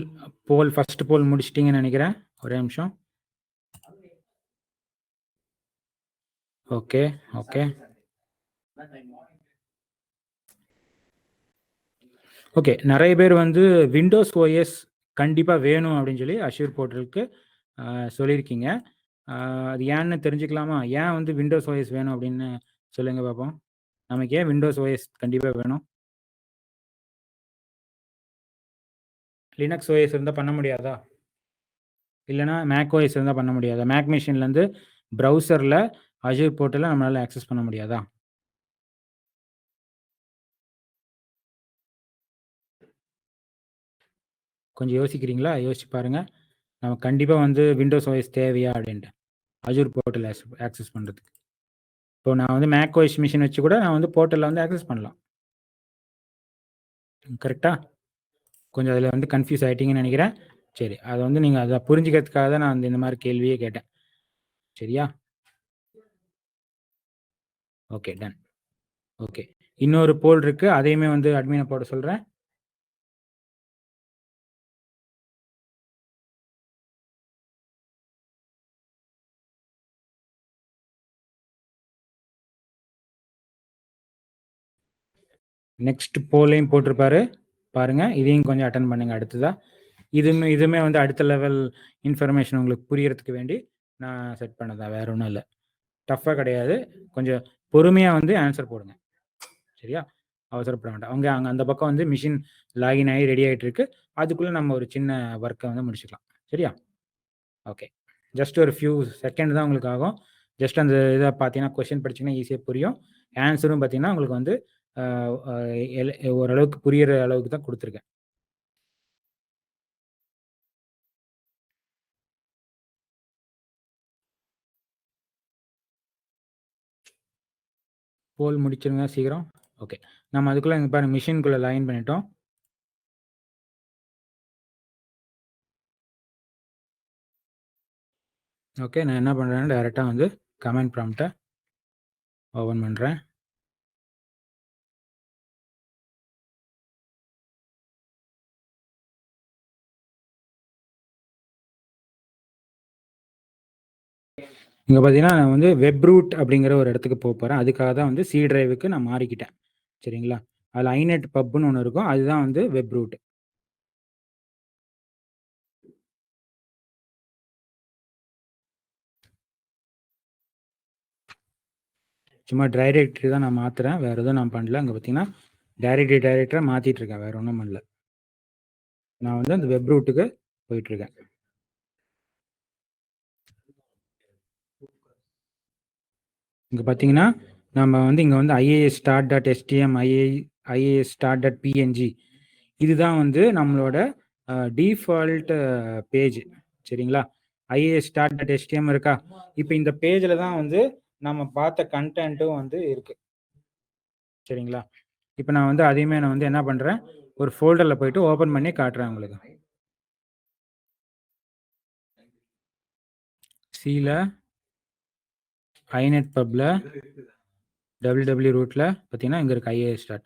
ஃபர்ஸ்ட் போல் முடிச்சிட்டிங்கன்னு நினைக்கிறேன். ஒரே நிமிஷம். Okay okay okay. நிறைய பேர் வந்து விண்டோஸ் ஓஎஸ் கண்டிப்பாக வேணும் அப்படின்னு சொல்லி அஷ்யூர் போர்ட்டலுக்கு சொல்லியிருக்கீங்க. அது ஏன்னு தெரிஞ்சுக்கலாமா? ஏன் வந்து விண்டோஸ் ஓஎஸ் வேணும் அப்படின்னு சொல்லுங்க பார்ப்போம். நமக்கு ஏன் விண்டோஸ் ஓஎஸ் கண்டிப்பாக வேணும்? லினக்ஸ் ஓஎஸ் இருந்தால் பண்ண முடியாதா? இல்லைனா மேக் ஓஎஸ் இருந்தால் பண்ண முடியாதா? மேக் மிஷின்லேருந்து ப்ரௌசரில் அஷ்யூர் போர்ட்டலில் நம்மளால் ஆக்சஸ் பண்ண முடியாதா? கொஞ்சம் யோசிக்கிறீங்களா? யோசிச்சு பாருங்கள். நம்ம கண்டிப்பாக வந்து விண்டோஸ் ஓஎஸ் தேவையா அப்படின்ட்டு அஷ்யூர் போர்ட்டல் ஆக்சஸ் பண்ணுறதுக்கு. இப்போ நான் வந்து மேக் ஓஎஸ் மிஷின் வச்சு கூட நான் வந்து போர்ட்டலில் வந்து ஆக்சஸ் பண்ணலாம். கரெக்டாக? கொஞ்சம் அதில் வந்து கன்ஃபியூஸ் ஆகிட்டீங்கன்னு நினைக்கிறேன். சரி, அதை வந்து நீங்கள் அதை புரிஞ்சுக்கிறதுக்காக தான் நான் வந்து இந்த மாதிரி கேள்வியே கேட்டேன். சரியா? Okay, ton. ஓகே, இன்னொரு போல் இருக்குது, அதையுமே வந்து அட்மினை போட சொல்கிறேன். நெக்ஸ்ட் போலையும் போட்டிருப்பாரு பாருங்க. இதையும் கொஞ்சம் அட்டன் பண்ணுங்க அடுத்ததா. இதுவுமே வந்து அடுத்த லெவல் இன்ஃபர்மேஷன் உங்களுக்கு புரியறதுக்கு வேண்டி நான் செட் பண்ணதா, வேற ஒன்றும் இல்லை. டஃப்பாக கிடையாது. கொஞ்சம் பொறுமையாக வந்து ஆன்சர் போடுங்க. சரியா? அவசரப்பட வேண்டாம். அங்கே அந்த பக்கம் வந்து மிஷின் லாகின் ஆகி ரெடி ஆகிட்டு இருக்கு. அதுக்குள்ளே நம்ம ஒரு சின்ன ஒர்க்கை வந்து முடிச்சுக்கலாம். சரியா? ஓகே, ஜஸ்ட் ஒரு ஃபியூ செகண்ட் தான் உங்களுக்கு ஆகும். ஜஸ்ட் அந்த இதை பார்த்தீங்கன்னா கொஸ்டின் படிச்சிங்கன்னா ஈஸியாக புரியும். ஆன்சரும் பார்த்தீங்கன்னா உங்களுக்கு வந்து ஓரளவுக்கு புரியிற அளவுக்கு தான் கொடுத்துருக்கேன். போல் முடிச்சிருங்க சீக்கிரம். ஓகே, நம்ம அதுக்குள்ளே இங்கே பாருங்கள் மிஷின்குள்ளே லாகின் பண்ணிட்டோம். ஓகே, நான் என்ன பண்ணுறேன்னா டைரெக்டாக வந்து கமெண்ட் ப்ராம்ப்டை ஓப்பன் பண்ணுறேன். இங்கே பார்த்தீங்கன்னா நான் வந்து வெப் ரூட் அப்படிங்கிற ஒரு இடத்துக்கு போக போகிறேன். அதுக்காக தான் வந்து சி டிரைவுக்கு நான் மாறிக்கிட்டேன். சரிங்களா? அதில் ஐநெட் பப்னு ஒன்று இருக்கும், அதுதான் வந்து வெப் ரூட். சும்மா டைரக்டரி தான் நான் மாற்றுறேன், வேறு எதுவும் நான் பண்ணல. அங்கே பார்த்தீங்கன்னா டைரக்டராக மாற்றிட்டு இருக்கேன், வேறு ஒன்றும் பண்ணல. நான் வந்து அந்த வெப் ரூட்டுக்கு போயிட்டுருக்கேன். இங்கே பார்த்தீங்கன்னா நம்ம வந்து இங்கே வந்து IAS start dot STM IAS start dot PNG இதுதான் வந்து நம்மளோட டிஃபால்ட் பேஜ். சரிங்களா? ஐஏஎஸ் ஸ்டார்ட் டாட் எஸ்டிஎம் இருக்கா? இப்போ இந்த பேஜில் தான் வந்து நம்ம பார்த்த கண்டென்ட்டும் வந்து இருக்கு. சரிங்களா? இப்போ நான் வந்து அதையுமே நான் வந்து என்ன பண்ணுறேன், ஒரு ஃபோல்டரில் போயிட்டு ஓப்பன் பண்ணி காட்டுறேன் உங்களுக்கு. சியில் ஐநெட் பப்ல www ரூட்டில் பார்த்தீங்கன்னா இங்கே இருக்கு ஐஏஎஸ் ஸ்டார்ட்.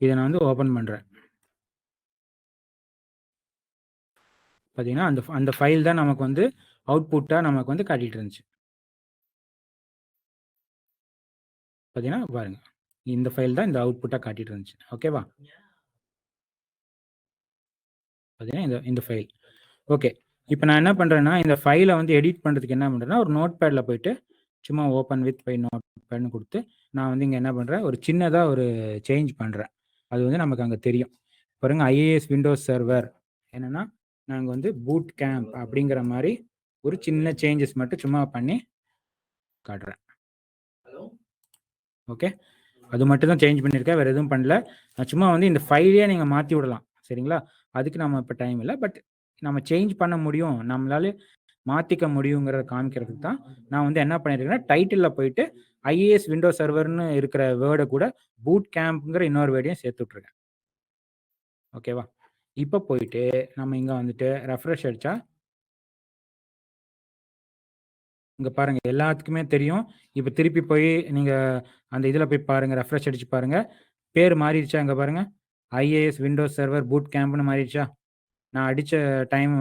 இதை நான் வந்து ஓப்பன் பண்ணுறேன். பார்த்தீங்கன்னா அந்த ஃபைல் தான் நமக்கு வந்து அவுட்புட்டாக நமக்கு வந்து காட்டிகிட்டு இருந்துச்சு. பார்த்தீங்கன்னா பாருங்க, இந்த ஃபைல் தான் இந்த அவுட்புட்டாக காட்டிகிட்டு இருந்துச்சு. ஓகேவா? பார்த்தீங்கன்னா இந்த ஃபைல். ஓகே, இப்போ நான் என்ன பண்ணுறேன்னா இந்த ஃபைலை வந்து எடிட் பண்ணுறதுக்கு என்ன பண்ணுறேன்னா ஒரு நோட் பேடில் போயிட்டு சும்மா ஓப்பன் வித் பை நோட் பேட்னு கொடுத்து நான் வந்து இங்கே என்ன பண்ணுறேன், ஒரு சின்னதாக ஒரு சேஞ்ச் பண்ணுறேன். அது வந்து நமக்கு அங்கே தெரியும். பாருங்க, ஐஏஎஸ் விண்டோஸ் சர்வர் என்னென்னா நாங்கள் வந்து பூட் கேம்ப் அப்படிங்கிற மாதிரி ஒரு சின்ன சேஞ்சஸ் மட்டும் சும்மா பண்ணி காட்டுறேன். ஓகே, அது மட்டும் தான் சேஞ்ச் பண்ணியிருக்கேன், வேறு எதுவும் பண்ணல. நான் சும்மா வந்து இந்த ஃபைலே நீங்கள் மாற்றி விடலாம். சரிங்களா? அதுக்கு நம்ம இப்ப டைம் இல்ல. பட் நம்ம சேஞ்ச் பண்ண முடியும். நம்மளால மாத்திக்க முடியுங்கிறத காமிக்கிறதுக்கு தான் நான் வந்து என்ன பண்ணியிருக்கேன்னா, டைட்டில்ல போயிட்டு ஐஏஎஸ் விண்டோ சர்வர்ன்னு இருக்கிற வேர்ட கூட பூட் கேம்ப்ங்கிற இன்னொரு வேர்டையும் சேர்த்து விட்டுருக்கேன். ஓகேவா? இப்ப போயிட்டு நம்ம இங்க வந்துட்டு ரெஃப்ரெஷ் அடிச்சா இங்க பாருங்க எல்லாத்துக்குமே தெரியும். இப்ப திருப்பி போய் நீங்க அந்த இதுல போய் பாருங்க. ரெஃப்ரெஷ் அடிச்சு பாருங்க. பேர் மாறிடுச்சா இங்க பாருங்க. ஐஏஎஸ் விண்டோஸ் சர்வர் பூட் கேம்ப்னு மாறிடுச்சா? நான் அடிச்ச டைம்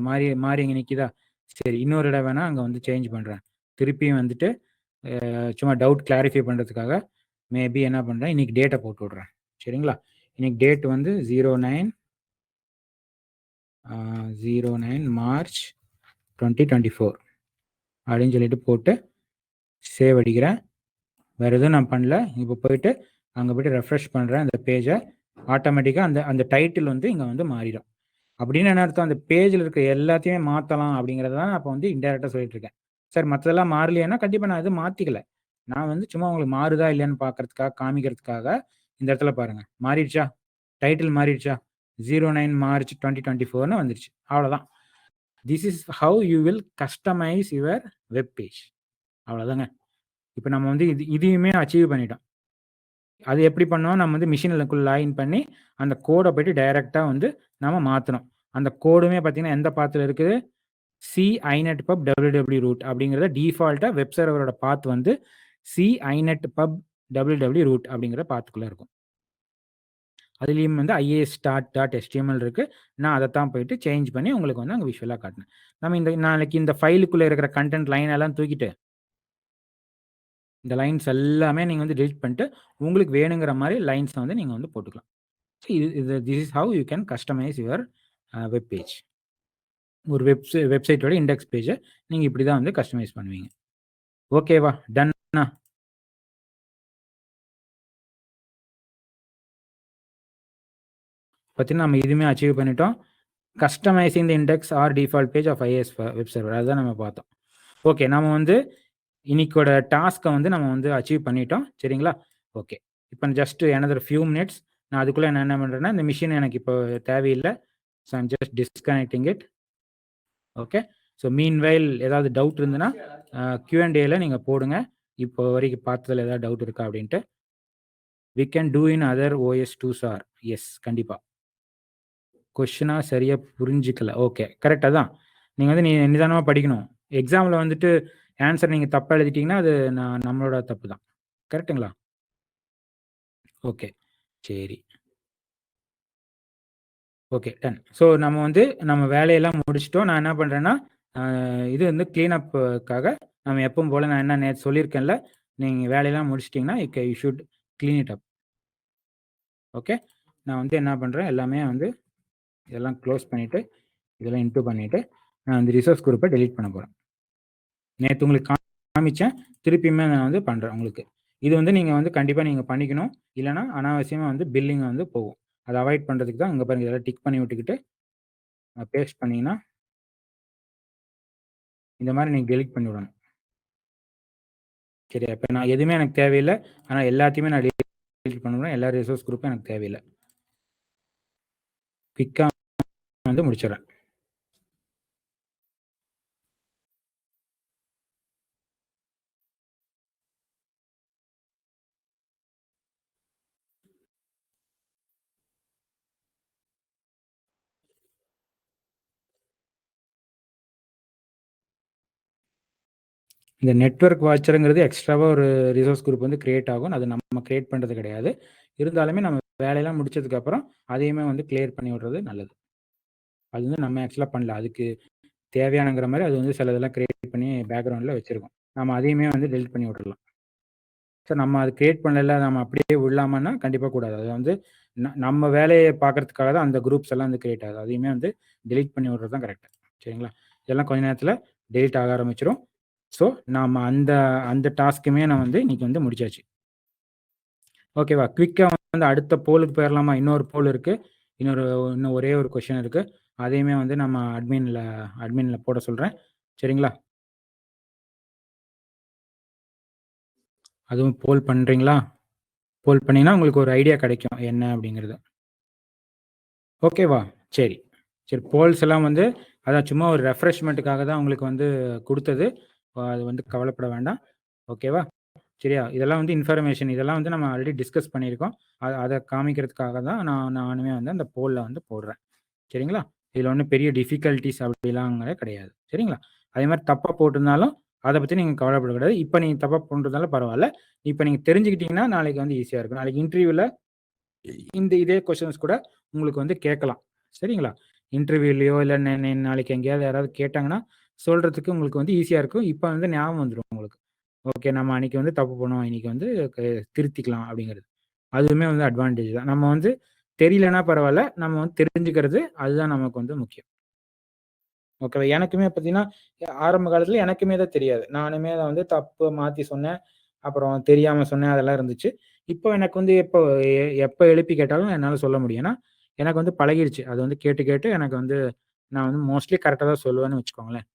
மாறி மாறி இங்க நிக்குதா? சரி இன்னொரு இடம் வேணா அங்க வந்து சேஞ்ச் பண்றேன். திருப்பியும் வந்துட்டு சும்மா டவுட் கிளாரிஃபை பண்றதுக்காக மேபி என்ன பண்றேன், இன்னைக்கு டேட்ட போட்டு விடுறேன். சரிங்களா? இன்னைக்கு டேட் வந்து 09 மார்ச் 2024 அப்படின்னு சொல்லிட்டு போட்டு சேவ் அடிக்கிறேன். வேற எதுவும் நான் பண்ணல. இப்போ போயிட்டு அங்க போயிட்டு ரெஃப்ரெஷ் பண்றேன் அந்த பேஜை. ஆட்டோமேட்டிக்கா அந்த அந்த டைட்டில் வந்து இங்க வந்து மாறிடும். அப்படின்னு என்ன அர்த்தம், அந்த பேஜ்ல இருக்க எல்லாத்தையுமே மாத்தலாம் அப்படிங்கிறத தான் நான் இப்போ வந்து இன்டைரக்டா சொல்லிட்டு இருக்கேன். சார் மத்ததெல்லாம் மாறலையானா கண்டிப்பா நான் எதுவும் மாத்திக்கல. நான் வந்து சும்மா உங்களுக்கு மாறுதா இல்லையான்னு பார்க்கறதுக்காக, காமிக்கிறதுக்காக இந்த இடத்துல பாருங்க. மாறிடுச்சா? டைட்டில் மாறிடுச்சா? 09 மார்ச் 2024ன்னு வந்துருச்சு. அவ்வளோதான். This is how you will customize your web page. அவ்வளோதாங்க. இப்போ நம்ம வந்து இதையுமே அச்சீவ் பண்ணிட்டோம். அது எப்படி பண்ணோம், நம்ம வந்து மிஷினுக்குள்ள லாகின் பண்ணி அந்த கோட போயிட்டு டைரக்ட்டா வந்து நாம மாத்தணும். அந்த கோடுமே பார்த்தீங்கன்னா எந்த பாத்ல இருக்குது? C inet pub www root அப்படிங்கிறத டிஃபால்ட்டா வெப் சர்வரோட பாத் வந்து C inet pub www root அப்படிங்கிற பாத்துக்குள்ள இருக்கும். அதுலயும் வந்து IIS start.html இருக்கு. நான் அதத்தான் போயிட்டு சேஞ்ச் பண்ணி உங்களுக்கு வந்து அங்க விஷுவலா காட்டினேன். நம்ம இந்த நாளைக்கு இந்த ஃபைலுக்குள்ள இருக்கிற கன்டென்ட் லைன் எல்லாம் தூக்கிட்டு இந்த லைன்ஸ் எல்லாமே நீங்க வந்து டெலீட் பண்ணிட்டு உங்களுக்கு வேணுங்கிற மாதிரி லைன்ஸ் வந்து நீங்க வந்து போட்டுக்கலாம். This is how you can customize your web page. ஒரு வெப்சைட்டோட இண்டெக்ஸ் பேஜை நீங்க இப்படி தான் வந்து கஸ்டமைஸ் பண்ணுவீங்க. ஓகேவா? டன்னா? பார்த்தீங்கன்னா நம்ம இதுவுமே அச்சீவ் பண்ணிட்டோம். Customizing the index or default page of IIS web server அதுதான் நம்ம பார்த்தோம். ஓகே நம்ம வந்து இன்னைக்கோட டாஸ்க்கை வந்து நம்ம வந்து அச்சீவ் பண்ணிட்டோம். சரிங்களா? ஓகே. இப்போ ஜஸ்ட் another few minutes நான் அதுக்குள்ள நான் என்ன பண்றேன்னா, இந்த மிஷின் எனக்கு இப்போ தேவையில்லை. So I'm just disconnecting it. Okay. So meanwhile ஏதாவது டவுட் இருந்ததுன்னா Q&Aல நீங்க போடுங்க. இப்போ வரைக்கும் பார்த்ததுல ஏதாவது டவுட் இருக்கா அப்படின்ட்டு. We can do in other OS tools or yes கண்டிப்பா. கொஸ்டினா சரியா புரிஞ்சுக்கல. ஓகே. கரெக்ட்டா தான். நீங்க வந்து நிதானமா படிக்கணும். எக்ஸாம்ல வந்துட்டு ஆன்சர் நீங்க தப்பா எழுதிட்டீங்கன்னா, அது நம்மளோட தப்பு தான். கரெக்ட்டுங்களா? ஓகே. சரி. ஓகே. டன். ஸோ நம்ம வந்து நம்ம வேலையெல்லாம் முடிச்சுட்டோம். நான் என்ன பண்றேன்னா, இது வந்து கிளீன் அப்க்காக நம்ம எப்பவும் போல நான் என்ன நேத்து சொல்லியிருக்கேன்ல, நீங்க வேலையெல்லாம் முடிச்சுட்டீங்கன்னா, you should clean it up. Okay. நான் வந்து என்ன பண்றேன், எல்லாமே வந்து இதெல்லாம் க்ளோஸ் பண்ணிட்டு, இதெல்லாம் இன்டூ பண்ணிட்டு, நான் இந்த ரிசோர்ஸ் குரூப்பை டெலீட் பண்ண போறேன். நேத்து உங்களுக்கு காமிச்சேன். திருப்பியுமே நான் வந்து பண்றேன் உங்களுக்கு. இது வந்து நீங்க வந்து கண்டிப்பா நீங்க பண்ணிக்கணும். இல்லன்னா அனாவசியமா வந்து பில்லிங் வந்து போகும். அத அவாய்ட் பண்றதுக்கு தான் இங்க பாருங்க இதெல்லாம் டிக் பண்ணி விட்டுக்கிட்டு, பேஸ்ட் பண்ணீங்கன்னா இந்த மாரி நீங்க டெலீட் பண்ணி விடணும். சரியா? இப்ப நான் எதுவுமே எனக்கு தேவையில்ல. ஆனா எல்லாத்தையுமே நான் டெலீட் பண்ணணும். எல்லா ரிசோர்ஸ் குரூப்பும் எனக்கு தேவையில்ல. குயிக்கா வந்து முடிச்சிடுறேன். இந்த நெட்வொர்க் வாட்சர்ங்கிறது எக்ஸ்ட்ராவா ஒரு ரிசோர்ஸ் குரூப் வந்து கிரியேட் ஆகும். அது நம்ம கிரியேட் பண்றது கிடையாது. இருந்தாலுமே நம்ம வேலையெல்லாம் முடிச்சதுக்கு அப்புறம் அதையுமே வந்து கிளியர் பண்ணி விடுறது நல்லது. அது வந்து நம்ம ஆக்சுவலா பண்ணல. அதுக்கு தேவையானங்கிற மாரி அது வந்து சிலதெல்லாம் கிரியேட் பண்ணி பேக்கிரவுண்ட்ல வச்சிருக்கும். நம்ம அதையுமே வந்து டெலீட் பண்ணி விட்டுறலாம். ஸோ நம்ம அது கிரியேட் பண்ணல, நம்ம அப்படியே விடலாமான்னா கண்டிப்பா கூடாது. அது வந்து நம்ம வேலைய பார்க்கறதுக்காக தான் அந்த குரூப்ஸ் எல்லாம் வந்து கிரியேட் ஆகுது. அதையுமே வந்து டெலீட் பண்ணி விடுறது தான் கரெக்ட். சரிங்களா? இதெல்லாம் கொஞ்ச நேரத்துல டெலீட் ஆக ஆரம்பிச்சிரும். ஸோ நாம அந்த அந்த டாஸ்க்குமே நான் வந்து இன்னைக்கு வந்து முடிச்சாச்சு. ஓகேவா? குயிக்கா வந்து அடுத்த போலுக்கு போயிரலாமா? இன்னொரு போல் இருக்கு. இன்னும் ஒரே ஒரு கொஸ்டின் இருக்கு. அதையுமே வந்து நம்ம அட்மின்ல போட சொல்றேன். சரிங்களா? அதுவும் போல் பண்றீங்களா? போல் பண்ணீங்கன்னா உங்களுக்கு ஒரு ஐடியா கிடைக்கும் என்ன அப்படிங்கிறது. ஓகேவா? சரி. சரி, போல்ஸ் எல்லாம் வந்து அதான் சும்மா ஒரு ரெஃப்ரெஷ்மெண்ட்டுக்காக தான் உங்களுக்கு வந்து குடுத்தது. அது வந்து கவலைப்பட வேண்டாம். ஓகேவா? சரியா? இதெல்லாம் வந்து இன்ஃபர்மேஷன். இதெல்லாம் வந்து நம்ம ஆல்ரெடி டிஸ்கஸ் பண்ணியிருக்கோம். அத காமிக்கிறதுக்காக தான் நானுமே வந்து அந்த போல்ல வந்து போடுறேன். சரிங்களா? இதுல ஒண்ணும் பெரிய டிஃபிகல்டீஸ் அப்படிலாம்ங்க கிடையாது. சரிங்களா? அதே மாரி தப்பா போட்டிருந்தாலும், அத பத்தி நீங்க கவலைப்படக்கூடாது. இப்ப நீங்க தப்பா போட்டிருந்தாலும் பரவால்ல. இப்ப நீங்க தெரிஞ்சுக்கிட்டீங்கன்னா, நாளைக்கு வந்து ஈஸியா இருக்கும். நாளைக்கு இன்டர்வியூல இதே கொஸ்டின்ஸ் கூட உங்களுக்கு வந்து கேட்கலாம். சரிங்களா? இன்டர்வியூலயோ இல்ல நாளைக்கு எங்கேயாவது யாராவது கேட்டாங்கன்னா, சொல்றதுக்கு உங்களுக்கு வந்து ஈஸியா இருக்கும். இப்ப வந்து ஞாபகம் வந்துரும் உங்களுக்கு. ஓகே, நம்ம அன்னைக்கு வந்து தப்பு பண்ணோம். இன்னைக்கு வந்து க திருத்திக்கலாம் அப்படிங்கிறது. அதுவுமே வந்து அட்வான்டேஜ் தான். நம்ம வந்து தெரியலன்னா பரவால்ல. நம்ம வந்து தெரிஞ்சுக்கிறது அதுதான் நமக்கு வந்து முக்கியம். ஓகேவா? எனக்குமே பார்த்தீங்கன்னா, ஆரம்ப காலத்துல எனக்குமே தான் தெரியாது. நானுமே அத வந்து தப்பு மாத்தி சொன்னேன். அப்புறம் தெரியாம சொன்னேன். அதெல்லாம் இருந்துச்சு. இப்போ எனக்கு வந்து எப்ப எழுப்பி கேட்டாலும் என்னால சொல்ல முடியும். ஏன்னா, எனக்கு வந்து பழகிருச்சு. அது வந்து கேட்டு, கேட்டு எனக்கு வந்து நான் வந்து மோஸ்ட்லி கரெக்ட்டா தான் சொல்லுவேன்னு வச்சுக்கோங்களேன்.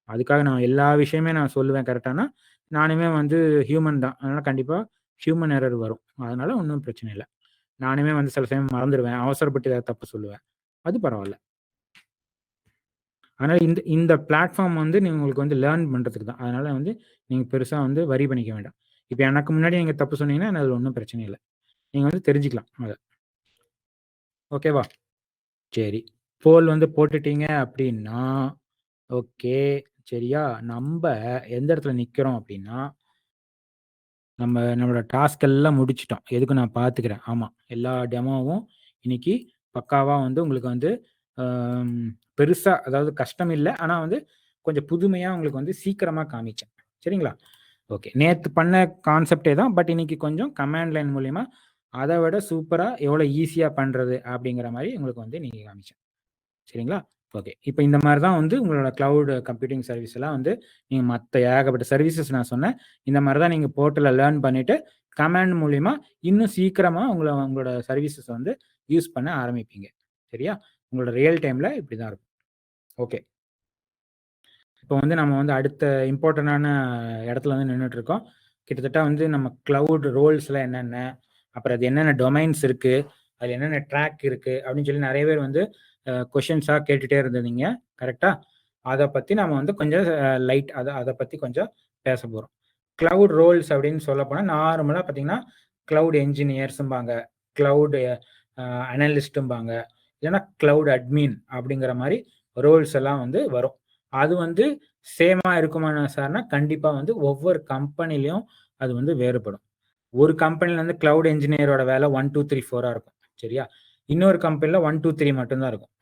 அதுக்காக நான் எல்லா விஷயமே நான் சொல்லுவேன் கரெக்ட்டானா, நானுமே வந்து ஹியூமன் தான். அதனால கண்டிப்பா ஹியூமன் எரர் வரும். அதனால ஒண்ணும் பிரச்சனை இல்ல. நானுமே வந்து சில சமயம் மறந்துருவேன். அவசரப்பட்டு ஏதாவது தப்பு சொல்லுவேன். அது பரவால்ல. அதனால இந்த இந்த பிளாட்ஃபார்ம் வந்து உங்களுக்கு வந்து லேர்ன் பண்றதுக்கு தான். அதனால வந்து நீங்க பெருசா வந்து வொரி பண்ணிக்க வேண்டாம். இப்ப எனக்கு முன்னாடி நீங்க தப்பு சொன்னீங்கன்னா, அதுல ஒண்ணும் பிரச்சனை இல்ல. நீங்க வந்து தெரிஞ்சுக்கலாம் அத. ஓகேவா? சரி. போல் வந்து போட்டுட்டீங்க அப்டின்னா, ஓகே. சரியா? நம்ப எந்த இடத்துல நிக்கிறோம் அப்டின்னா, நம்மளோட டாஸ்க் எல்லாம் முடிச்சுட்டோம். எதுக்கும் நான் பார்த்துக்கிறேன். ஆமா. எல்லா டெமோவும் இன்னைக்கு பக்காவா வந்து உங்களுக்கு வந்து அம் பெருசா அதாவது கஷ்டம் இல்ல. ஆனா வந்து கொஞ்சம் புதுமையா உங்களுக்கு வந்து சீக்கிரமா காமிச்சேன். சரிங்களா? ஓகே. நேத்து பண்ண கான்செப்ட்டே தான். பட் இன்னைக்கு கொஞ்சம் கமாண்ட் லைன் மூலியமா அத விட சூப்பரா எவ்வளோ ஈஸியா பண்றது அப்படிங்கிற மாரி உங்களுக்கு வந்து இன்னைக்கு காமிச்சேன். சரிங்களா? ஓகே. இப்ப இந்த மாரி தான் வந்து உங்களோட கிளவுட் கம்ப்யூட்டிங் சர்வீஸ் எல்லாம் வந்து நீங்க மத்த ஏகப்பட்ட சர்வீசஸ் நான் சொன்னேன். இந்த மாரி தான் நீங்க போர்ட்டல்ல லேர்ன் பண்ணிட்டு, கமாண்ட் மூலியமா இன்னும் சீக்கிரமா உங்களோட சர்வீசஸ் வந்து யூஸ் பண்ண ஆரம்பிப்பீங்க. சரியா? உங்களோட ரியல் டைம்ல இப்படி தான் இருக்கும். ஓகே. இப்போ வந்து நம்ம வந்து அடுத்த இம்பார்ட்டன்டான இடத்துல வந்து நின்னுட்டு இருக்கோம். கிட்டத்தட்ட வந்து நம்ம கிளவுட் ரோல்ஸ்லாம் என்னென்ன? அப்புறம் அது என்னென்ன டொமைன்ஸ் இருக்கு? அதுல என்னென்ன ட்ராக் இருக்கு? அப்படின்னு சொல்லி நெறைய பேர் வந்து கொஸ்டின்ஸா கேட்டுட்டே இருந்தீங்க. கரெக்ட்டா? அத பத்தி நாம வந்து கொஞ்சம் லைட் அத பத்தி கொஞ்சம் பேசப் போறோம். கிளவுட் ரோல்ஸ் அப்படின்னு சொல்லப்போனா, நார்மலா பார்த்தீங்கன்னா, கிளவுட் என்ஜினியர்ஸ்ம்பாங்க. கிளவுட் அனலிஸ்ட்ம்பாங்க. இல்லன்னா கிளவுட் அட்மின் அப்படிங்கிற மாரி ரோல்ஸ் எல்லாம் வந்து வரும். அது வந்து சேமா இருக்குமான்னு சார்னா, கண்டிப்பா வந்து ஒவ்வொரு கம்பெனிலயும் அது வந்து வேறுபடும். ஒரு கம்பெனில வந்து கிளவுட் என்ஜினியரோட வேலை 1, 2, 3, 4 இருக்கும். சரியா? இன்னொரு கம்பெனில 1, 2, 3 மட்டும் தான் இருக்கும்.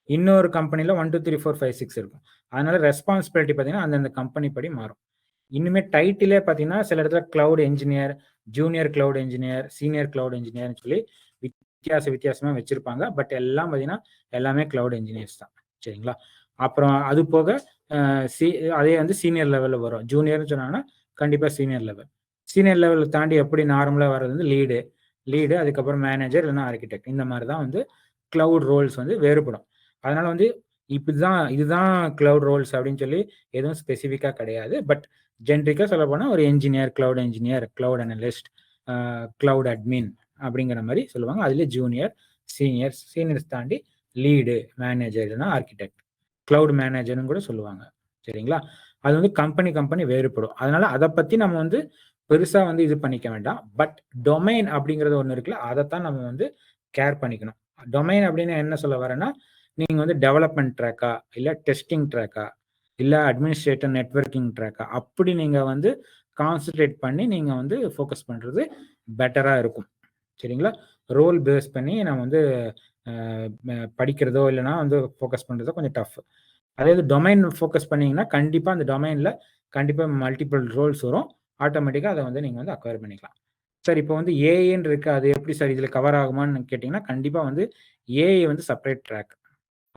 இன்னொரு கம்பெனில 1, 2, 3, 4, 5, 6 இருக்கும். அதனால ரெஸ்பான்சிபிலிட்டி பார்த்தீங்கன்னா, அந்தந்த கம்பெனி படி மாறும். இன்னுமே டைட்டிலே பார்த்தீங்கன்னா, சில இடத்துல cloud engineer, junior cloud engineer, senior cloud என்ஜினியர்ன்னு சொல்லி வித்தியாசமா வச்சிருப்பாங்க. பட் எல்லாம் பார்த்தீங்கன்னா, எல்லாமே கிளவுட் என்ஜினியர்ஸ் தான். சரிங்களா? அப்புறம் அது போக அ சி அதே வந்து சீனியர் லெவல்ல வரும். ஜூனியர்ன்னு சொன்னாங்கன்னா, கண்டிப்பா சீனியர் லெவல். சீனியர் லெவல் தாண்டி எப்படி நார்மலா வர்றது வந்து லீடு அதுக்கப்புறம் மேனேஜர் இல்லன்னா ஆர்க்கிடெக்ட். இந்த மாரி தான் வந்து கிளவுட் ரோல்ஸ் வந்து வேறுபடும். அதனால வந்து இதுதான் கிளவுட் ரோல்ஸ் அப்படின்னு சொல்லி எதுவும் ஸ்பெசிஃபிக்கா கிடையாது. பட் ஜென்ரிக்கா சொல்லப்போனா ஒரு engineer, cloud analyst, cloud admin அப்படிங்கிற மாரி சொல்லுவாங்க. அதிலே ஜூனியர், சீனியர்ஸ் தாண்டி லீடு, மேனேஜர் இல்லன்னா ஆர்க்கிடெக்ட். கிளவுட் மேனேஜர்ன்னு கூட சொல்லுவாங்க. சரிங்களா? அது வந்து கம்பெனி வேறுபடும். அதனால அத பத்தி நம்ம வந்து பெருசா வந்து இது பண்ணிக்க வேண்டாம். பட் டொமைன் அப்படிங்கிறது ஒண்ணு இருக்குல்ல, அதத்தான் நம்ம வந்து கேர் பண்ணிக்கணும். டொமைன் அப்படின்னு என்ன சொல்ல வரேன்னா, நீங்க வந்து டெவலப்மென்ட் ட்ராக்கா, இல்ல டெஸ்டிங் ட்ராக்கா, இல்ல அட்மினிஸ்ட்ரேட்டர் நெட்வொர்க்கிங் ட்ராக்கா, அப்படி நீங்க வந்து கான்சன்ட்ரேட் பண்ணி நீங்க வந்து ஃபோக்கஸ் பண்றது பெட்டரா இருக்கும். சரிங்களா? ரோல் பேஸ் பண்ணி நம்ம வந்து அ படிக்கிறதோ இல்லன்னா வந்து ஃபோக்கஸ் பண்றதோ கொஞ்சம் டஃப். அதே இது டொமைன் ஃபோக்கஸ் பண்ணீங்கன்னா, கண்டிப்பா அந்த டொமைன்ல கண்டிப்பா மல்டிபிள் ரோல்ஸ் வரும். ஆட்டோமேட்டிக்கா அத வந்து நீங்க வந்து அக்வயர் பண்ணிக்கலாம். சார் இப்போ வந்து ஏஐன்னு இருக்கு. அது எப்படி சார் இதுல கவர் ஆகுமான்னு கேட்டீங்கன்னா, கண்டிப்பா வந்து ஏஐ வந்து separate track.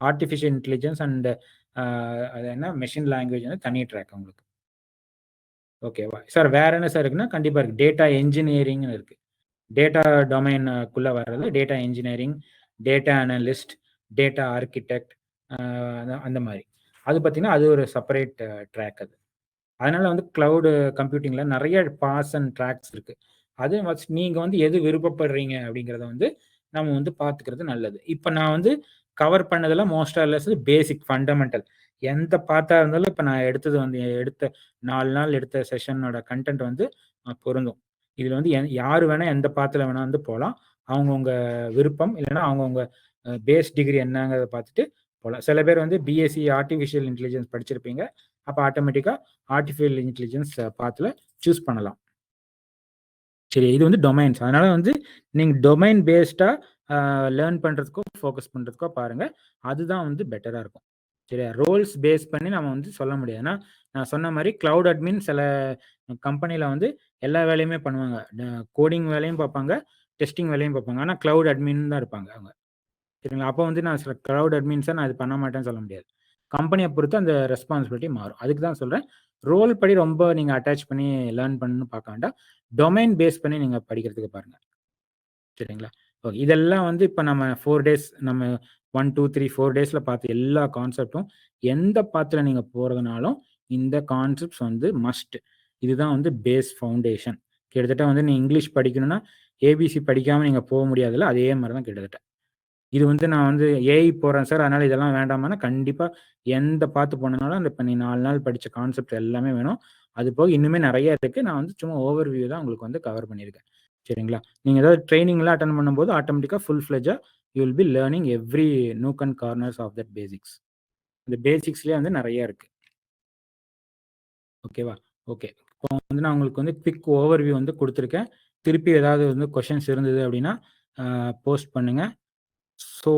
Artificial intelligence and uh அது என்ன மெஷின் லாங்குவேஜ் வந்து தனி ட்ராக் உங்களுக்கு. ஓகேவா? சார் வேற என்ன சார் இருக்குன்னா, கண்டிப்பா இருக்கு. டேட்டா என்ஜினியரிங்ன்னு இருக்கு. டேட்டா டொமைனுக்குள்ள வர்றது data engineering, data analyst, data architect அந்த மாரி. அது பார்த்தீங்கன்னா, அது ஒரு செப்பரேட் ட்ராக் அது. அதனால வந்து கிளவுடு கம்ப்யூட்டிங்ல நெறைய பார்ட்ஸ் அண்ட் ட்ராக்ஸ் இருக்கு. அது நீங்க வந்து எது விருப்பப்படுறீங்க அப்படிங்கிறத வந்து நம்ம வந்து பார்த்துக்கிறது நல்லது. இப்போ நான் வந்து கவர் பண்ணதெல்லாம் most or less basic fundamental. எந்த பார்த்தா இருந்தாலும் இப்போ நான் எடுத்தது வந்து எடுத்த 4 நாள் எடுத்த செஷனோட கண்டென்ட் வந்து பொருந்தும். இதில் வந்து யார் வேணால் எந்த பாத்தில் வேணால் வந்து போகலாம். அவங்கவுங்க விருப்பம், இல்லைன்னா அவங்கவுங்க பேஸ் டிகிரி என்னங்கிறத பார்த்துட்டு போகலாம். சில பேர் வந்து பிஎஸ்சி ஆர்டிஃபிஷியல் இன்டெலிஜென்ஸ் படிச்சிருப்பீங்க. அப்போ ஆட்டோமேட்டிக்காக ஆர்டிஃபிஷியல் இன்டெலிஜென்ஸ் பாத்தில் சூஸ் பண்ணலாம். சரி, இது வந்து டொமைன்ஸ். அதனால வந்து நீங்கள் டொமைன் பேஸ்டாக லேர்ன் பண்ணுறதுக்கோ ஃபோக்கஸ் பண்ணுறதுக்கோ பாருங்கள். அதுதான் வந்து பெட்டராக இருக்கும். சரியா? ரோல்ஸ் பேஸ் பண்ணி நம்ம வந்து சொல்ல முடியாது. ஏன்னா நான் சொன்ன மாதிரி கிளவுட் அட்மின் சில கம்பெனியில் வந்து எல்லா வேலையுமே பண்ணுவாங்க. கோடிங் வேலையும் பார்ப்பாங்க, டெஸ்டிங் வேலையும் பார்ப்பாங்க. ஆனால் கிளவுட் அட்மின் தான் இருப்பாங்க அவங்க. சரிங்களா? அப்போ வந்து நான் சில கிளவுட் அட்மின்ஸை நான் இது பண்ண மாட்டேன்னு சொல்ல முடியாது. கம்பெனியை பொறுத்து அந்த ரெஸ்பான்சிபிலிட்டி மாறும். அதுக்கு தான் சொல்கிறேன், ரோல் படி ரொம்ப நீங்கள் அட்டாச் பண்ணி லேர்ன் பண்ணணும்னு பார்க்க வேண்டாம். டொமைன் பேஸ் பண்ணி நீங்கள் படிக்கிறதுக்கு பாருங்கள். சரிங்களா? ஓகே. இதெல்லாம் வந்து இப்போ நம்ம 4 டேஸ் நம்ம 1, 2, 3, 4 டேஸில் பார்த்த எல்லா கான்செப்டும் எந்த பாத்தில் நீங்கள் போகிறதுனாலும் இந்த கான்செப்ட்ஸ் வந்து மஸ்ட். இதுதான் வந்து பேஸ் ஃபவுண்டேஷன். கிட்டத்தட்ட வந்து நீ இங்கிலீஷ் படிக்கணும்னா ஏபிசி படிக்காமல் நீங்கள் போக முடியாதுல்ல, அதே மாதிரி தான் கிட்டத்தட்ட. இது வந்து நான் வந்து ஏஐ போகிறேன் சார், அதனால் இதெல்லாம் வேண்டாமான்னா கண்டிப்பாக எந்த பார்த்து போனதுனாலும் அந்த இப்போ நீ 4 நாள் படித்த கான்செப்ட் எல்லாமே வேணும். அது போக இன்னுமே நிறைய இருக்குது. நான் வந்து சும்மா ஓவர் வியூ தான் உங்களுக்கு வந்து கவர் பண்ணியிருக்கேன். சரிங்களா? நீங்கள் ஏதாவது ட்ரைனிங்லாம் அட்டன் பண்ணும்போது ஆட்டோமேட்டிக்காக ஃபுல் ஃப்ளெஜாக you will be learning every nook and corners of that basics. இந்த பேசிக்ஸ்லேயே வந்து நிறைய இருக்குது. ஓகேவா? ஓகே. இப்போ வந்து நான் உங்களுக்கு வந்து குவிக் ஓவர் வியூ வந்து கொடுத்துருக்கேன். திருப்பி ஏதாவது வந்து கொஷின்ஸ் இருந்தது அப்படின்னா போஸ்ட் பண்ணுங்கள். So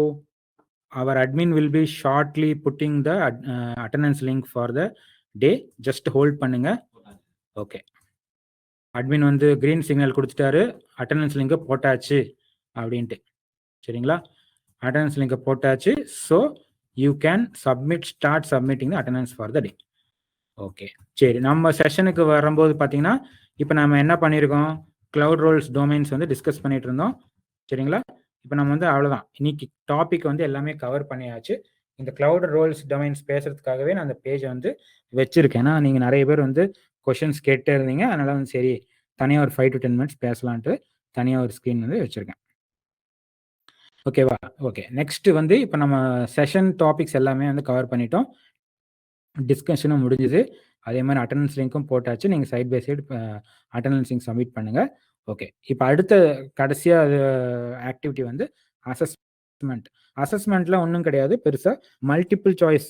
our admin will be shortly putting the attendance link for the day. Just hold பண்ணுங்க. ஓகே. அட்மின் வந்து கிரீன் சிக்னல் கொடுத்துட்டாரு, அட்டண்டன்ஸ் லிங்கை போட்டாச்சு அப்படின்ட்டு. சரிங்களா? அட்டண்டன்ஸ் லிங்கை போட்டாச்சு. So you can start submitting the attendance for the day. Okay. சரி, நம்ம செஷனுக்கு வரும்போது பார்த்தீங்கன்னா இப்போ நம்ம என்ன பண்ணியிருக்கோம், கிளவுட் ரோல்ஸ் டொமைன்ஸ் வந்து டிஸ்கஸ் பண்ணிட்டு இருந்தோம். சரிங்களா? இப்போ நம்ம வந்து அவ்வளோதான், இன்னைக்கு டாபிக் வந்து எல்லாமே கவர் பண்ணியாச்சு. இந்த கிளவுட் ரோல்ஸ் டொமைன்ஸ் பேசுறதுக்காகவே நான் அந்த பேஜை வந்து வச்சிருக்கேன். ஏன்னா நீங்கள் நிறைய பேர் வந்து கொஷின்ஸ் கேட்டே இருந்தீங்க. அதனால வந்து சரி தனியாக ஒரு 5 to 10 minutes பேசலான்ட்டு தனியாக ஒரு ஸ்க்ரீன் வந்து வச்சுருக்கேன். ஓகேவா? ஓகே. நெக்ஸ்ட் வந்து இப்போ நம்ம செஷன் டாபிக்ஸ் எல்லாமே வந்து கவர் பண்ணிட்டோம். டிஸ்கஷனும் முடிஞ்சுது. அதே மாதிரி அட்டண்டன்ஸ் லிங்க்கும் போட்டாச்சு. நீங்கள் side by side attendance link submit பண்ணுங்கள். ஓகே. இப்போ அடுத்த கடைசியாக ஆக்டிவிட்டி வந்து அசஸ்மெண்ட். அசஸ்மெண்ட்லாம் ஒன்றும் கிடையாது பெருசாக, மல்டிபிள் சாய்ஸ்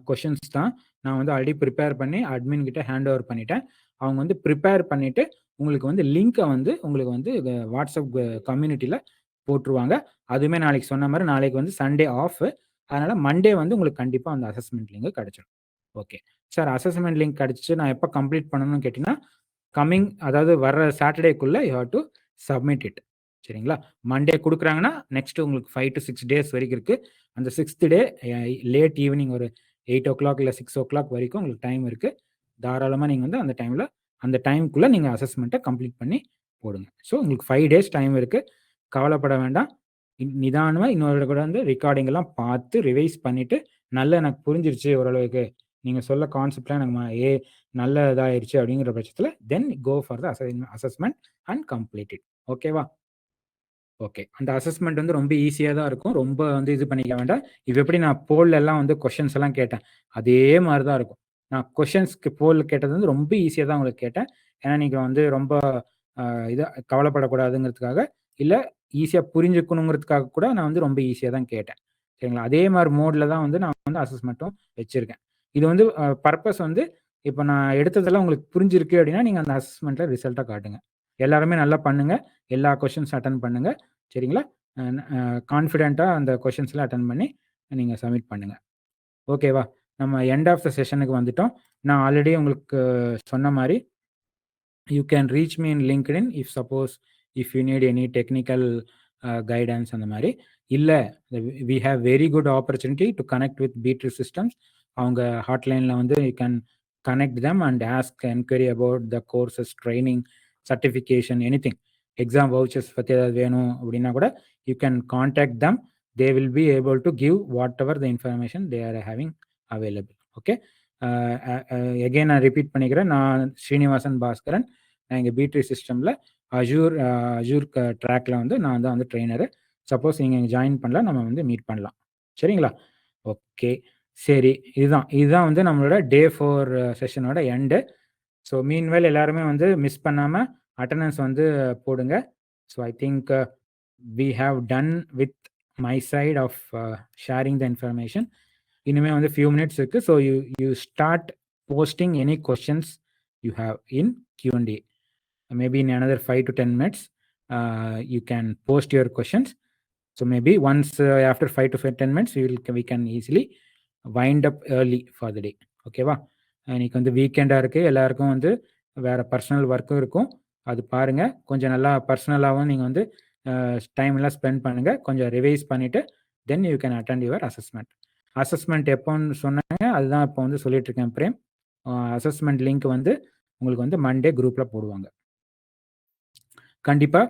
கொஷின்ஸ் தான். நான் வந்து ஆல்ரெடி ப்ரிப்பேர் பண்ணி அட்மின் கிட்ட ஹேண்ட் ஓவர் பண்ணிட்டேன். அவங்க வந்து ப்ரிப்பேர் பண்ணிவிட்டு உங்களுக்கு வந்து லிங்க்கை வந்து உங்களுக்கு வந்து வாட்ஸ்அப் கம்யூனிட்டியில் போட்டுருவாங்க. அதுவுமே நாளைக்கு சொன்ன மாதிரி நாளைக்கு வந்து சண்டே ஆஃப். அதனால் மண்டே வந்து உங்களுக்கு கண்டிப்பாக அந்த அசஸ்மெண்ட் லிங்க் கிடச்சிடும். ஓகே சார், அசஸ்மெண்ட் லிங்க் கிடச்சிச்சு, நான் எப்போ கம்ப்ளீட் பண்ணணும்னு கேட்டிங்கன்னா அதாவது வர்ற சாட்டர்டேக்குள்ளே you have to submit it. சரிங்களா? மண்டே கொடுக்குறாங்கன்னா நெக்ஸ்ட் உங்களுக்கு 5 to 6 days வரைக்கும் இருக்குது. அந்த 6th டே லேட் ஈவினிங் ஒரு 8 o'clock இல்லை 6 o'clock வரைக்கும் உங்களுக்கு டைம் இருக்குது. தாராளமாக நீங்கள் வந்து அந்த டைமுக்குள்ளே நீங்கள் அசஸ்மெண்ட்டை கம்ப்ளீட் பண்ணி போடுங்க. ஸோ உங்களுக்கு 5 days டைம் இருக்குது. கவலைப்பட வேண்டாம். நிதானமாக இன்னொரு கூட வந்து ரெக்கார்டிங் எல்லாம் பார்த்து ரிவைஸ் பண்ணிவிட்டு நல்லா எனக்கு புரிஞ்சிருச்சு ஓரளவுக்கு, நீங்கள் சொல்ல கான்செப்ட்லாம் எனக்கு நல்ல இதாகிடுச்சு அப்படிங்கிற பட்சத்தில் then go for the assessment and complete it. ஓகேவா? ஓகே. அந்த அசஸ்மெண்ட் வந்து ரொம்ப ஈஸியாக தான் இருக்கும். ரொம்ப வந்து இது பண்ணிக்க வேண்டாம். இது எப்படி நான் போல் எல்லாம் வந்து கொஷின்ஸ் எல்லாம் கேட்டேன், அதே மாதிரி தான் இருக்கும். நான் கொஷின்ஸ்க்கு போல் கேட்டது வந்து ரொம்ப ஈஸியாக தான் உங்களுக்கு கேட்டேன். ஏன்னா நீங்கள் வந்து ரொம்ப இதாக கவலைப்படக்கூடாதுங்கிறதுக்காக, இல்லை ஈஸியாக புரிஞ்சுக்கணுங்கிறதுக்காக கூட நான் வந்து ரொம்ப ஈஸியாக தான் கேட்டேன். சரிங்களா? அதே மாதிரி மோடில் தான் வந்து நான் வந்து அசஸ்மெண்ட்டும் வச்சுருக்கேன். இது வந்து பர்பஸ் வந்து இப்போ நான் எடுத்ததெல்லாம் உங்களுக்கு புரிஞ்சிருக்கு அப்படின்னா நீங்கள் அந்த அசஸ்மெண்ட்டில் ரிசல்ட்டாக காட்டுங்க. எல்லாருமே நல்லா பண்ணுங்கள். எல்லா கொஷின்ஸ் அட்டன் பண்ணுங்கள். சரிங்களா? கான்ஃபிடென்ட்டாக அந்த கொஷின்ஸ்லாம் அட்டன் பண்ணி நீங்கள் சப்மிட் பண்ணுங்கள். ஓகேவா? நம்ம எண்ட் ஆஃப் த செஷனுக்கு வந்துட்டோம். நான் ஆல்ரெடி உங்களுக்கு சொன்ன மாதிரி you can reach me in LinkedIn if you need any technical guidance. அந்த மாதிரி இல்லை, we have very good opportunity to connect with பீட்ரி சிஸ்டம்ஸ். அவங்க ஹாட்லைனில் வந்து you can connect them and ask enquiry about the courses, training, certification, anything. Exam vouchers பற்றி ஏதாவது வேணும் அப்படின்னா கூட you can contact them. They will be able to give whatever the information they are having available. Okay. Again நான் repeat பண்ணிக்கிறேன். நான் ஸ்ரீனிவாசன் பாஸ்கரன். நான் எங்கள் பீட்ரி சிஸ்டமில் அஜூர் ட்ராக்ல வந்து நான் தான் வந்து ட்ரெயினரு. சப்போஸ் நீங்கள் ஜாயின் பண்ணல, நம்ம வந்து மீட் பண்ணலாம். சரிங்களா? ஓகே. சரி. இதுதான் வந்து நம்மளோட டே 4 செஷனோட எண்டு. ஸோ மீன்வேல் எல்லாருமே வந்து மிஸ் பண்ணாமல் அட்டண்டன்ஸ் வந்து போடுங்க. So I think we have done with my side of sharing the information. இனிமே வந்து few minutes இருக்கு. So you start posting any questions you have in Q&A. Maybe in another 5 to 10 minutes, you can post your questions. So maybe once after 5 to 10 minutes, we can easily wind up early for the day. ஓகேவா? இன்னைக்கு வந்து வீக்கெண்டாக இருக்குது, எல்லாருக்கும் வந்து வேறு personal ஒர்க்கும் இருக்கும். அது பாருங்கள். கொஞ்சம் நல்லா பர்சனலாகவும் நீங்கள் வந்து டைம் எல்லாம் ஸ்பெண்ட் பண்ணுங்கள். கொஞ்சம் ரிவைஸ் பண்ணிவிட்டு தென் you can attend your assessment. Assessment எப்போன்னு சொன்னாங்க, அதுதான் இப்போ வந்து சொல்லிட்டு இருக்கேன் பிரேம். அசஸ்மெண்ட் லிங்க் வந்து உங்களுக்கு வந்து மண்டே குரூப்பில் போடுவாங்க. கண்டிப்பாக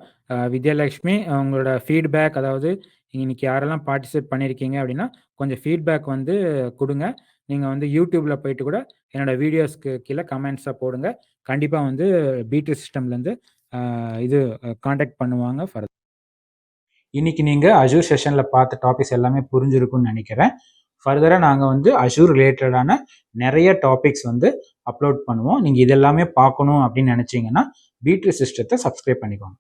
வித்யாலட்சுமி உங்களோட ஃபீட்பேக், அதாவது இன்னைக்கு யாரெல்லாம் பார்ட்டிசிபேட் பண்ணியிருக்கீங்க அப்படின்னா கொஞ்சம் ஃபீட்பேக் வந்து கொடுங்க. நீங்கள் வந்து யூடியூப்பில் போயிட்டு கூட என்னோட வீடியோஸ்க்கு கீழே கமெண்ட்ஸாக போடுங்க. கண்டிப்பாக வந்து பீட்ரி சிஸ்டம்லேருந்து இது காண்டாக்ட் பண்ணுவாங்க ஃபர்தர். இன்னைக்கு நீங்கள் அஜூர் செஷனில் பார்த்த டாபிக்ஸ் எல்லாமே புரிஞ்சிருக்கும்னு நினைக்கிறேன். ஃபர்தராக நாங்கள் வந்து அஜூர் ரிலேட்டடான நிறைய டாபிக்ஸ் வந்து அப்லோட் பண்ணுவோம். நீங்கள் இதெல்லாமே பார்க்கணும் அப்படின்னு நினச்சிங்கன்னா பீட்ரி சிஸ்டத்தை சப்ஸ்கிரைப் பண்ணிக்கோங்க.